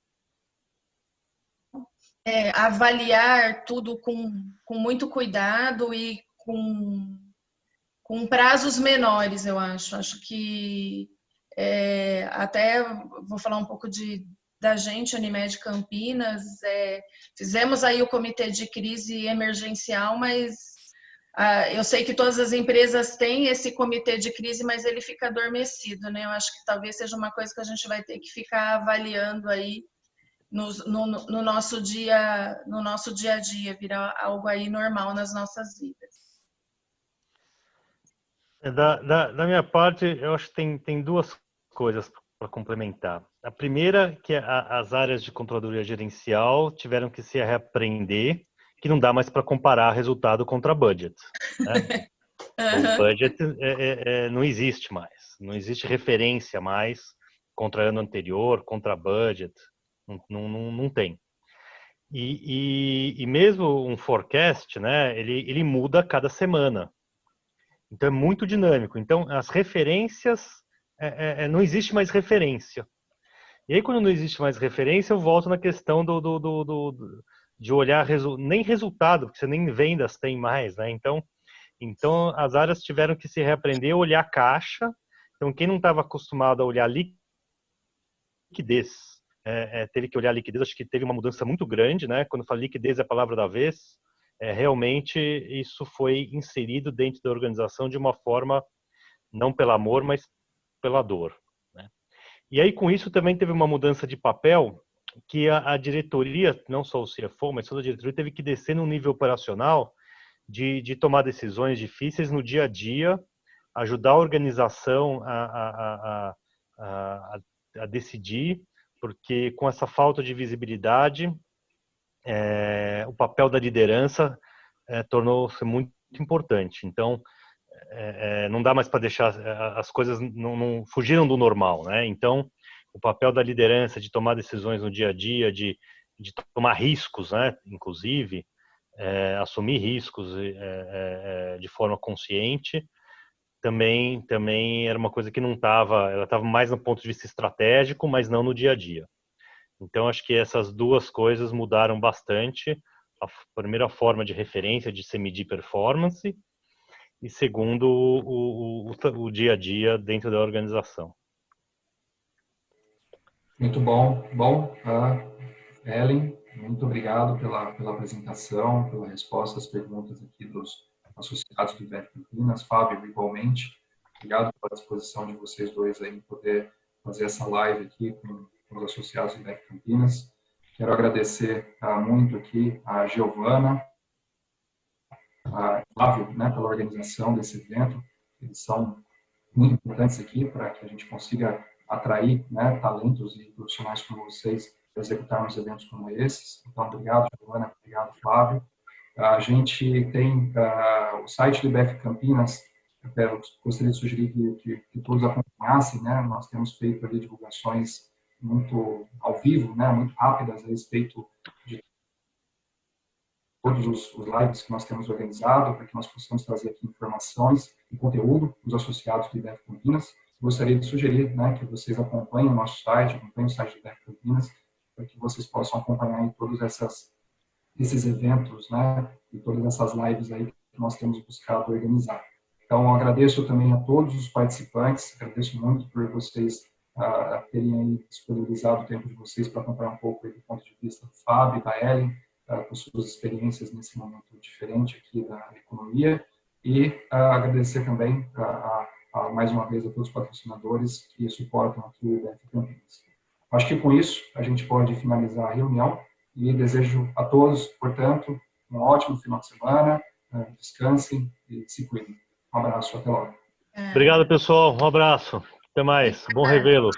avaliar tudo com muito cuidado e com prazos menores, eu acho. Acho que até vou falar um pouco da gente, Unimed Campinas, fizemos aí o comitê de crise emergencial, mas eu sei que todas as empresas têm esse comitê de crise, mas ele fica adormecido, né? Eu acho que talvez seja uma coisa que a gente vai ter que ficar avaliando aí no nosso dia a dia, virar algo aí normal nas nossas vidas. Da minha parte, eu acho que tem duas coisas para complementar. A primeira, que as áreas de controladoria gerencial tiveram que se reaprender que não dá mais para comparar resultado contra budget, né? O budget não existe mais, não existe referência mais contra ano anterior, contra budget, não tem. E mesmo um forecast, né, ele muda a cada semana. Então é muito dinâmico. Então as referências, não existe mais referência. E aí quando não existe mais referência, eu volto na questão de olhar nem resultado, porque você nem vendas tem mais, né? Então as áreas tiveram que se reaprender a olhar caixa. Então quem não estava acostumado a olhar liquidez, teve que olhar liquidez. Acho que teve uma mudança muito grande, né? Quando eu falo liquidez é a palavra da vez. Realmente isso foi inserido dentro da organização de uma forma não pelo amor, mas pela dor, né? E aí com isso também teve uma mudança de papel, que a diretoria, não só o CFO, mas toda a diretoria teve que descer no nível operacional de tomar decisões difíceis no dia a dia, ajudar a organização a decidir, porque com essa falta de visibilidade, o papel da liderança tornou-se muito importante. Então, não dá mais para deixar, as coisas não fugiram do normal, né? Então, o papel da liderança de tomar decisões no dia a dia, de tomar riscos, né? Inclusive, assumir riscos de forma consciente, também era uma coisa que não estava, ela estava mais no ponto de vista estratégico, mas não no dia a dia. Então, acho que essas duas coisas mudaram bastante. A primeira forma de referência de se medir performance e segundo, o dia a dia dentro da organização. Muito bom. Bom, Ellen, muito obrigado pela apresentação, pela resposta às perguntas aqui dos associados do IBEF Campinas. Fábio, igualmente, obrigado pela disposição de vocês dois aí em poder fazer essa live aqui com os associados do IBEF Campinas. Quero agradecer muito aqui a Giovana, a Flávio, né, pela organização desse evento. Eles são muito importantes aqui para que a gente consiga atrair, né, talentos e profissionais como vocês para executarmos eventos como esses. Então, obrigado, Giovana, obrigado, Flávio. A gente tem o site do IBEF Campinas, eu gostaria de sugerir que todos acompanhassem, né? Nós temos feito ali divulgações muito ao vivo, né, muito rápidas a respeito de todos os lives que nós temos organizado, para que nós possamos trazer aqui informações e conteúdo dos associados do IBEF Campinas. Gostaria de sugerir, né, que vocês acompanhem o nosso site, acompanhem o site do IBEF Campinas, para que vocês possam acompanhar em todos esses eventos, né, e todas essas lives aí que nós temos buscado organizar. Então, eu agradeço também a todos os participantes, agradeço muito por vocês terem aí disponibilizado o tempo de vocês para acompanhar um pouco aí do ponto de vista do Fábio e da Ellen, com suas experiências nesse momento diferente aqui da economia, e agradecer também mais uma vez a todos os patrocinadores que suportam aqui o IBEF Campinas. Acho que com isso a gente pode finalizar a reunião e desejo a todos, portanto, um ótimo final de semana, descansem e se cuidem. Um abraço, até logo. Obrigado, pessoal. Um abraço. Até mais. Bom revê-los.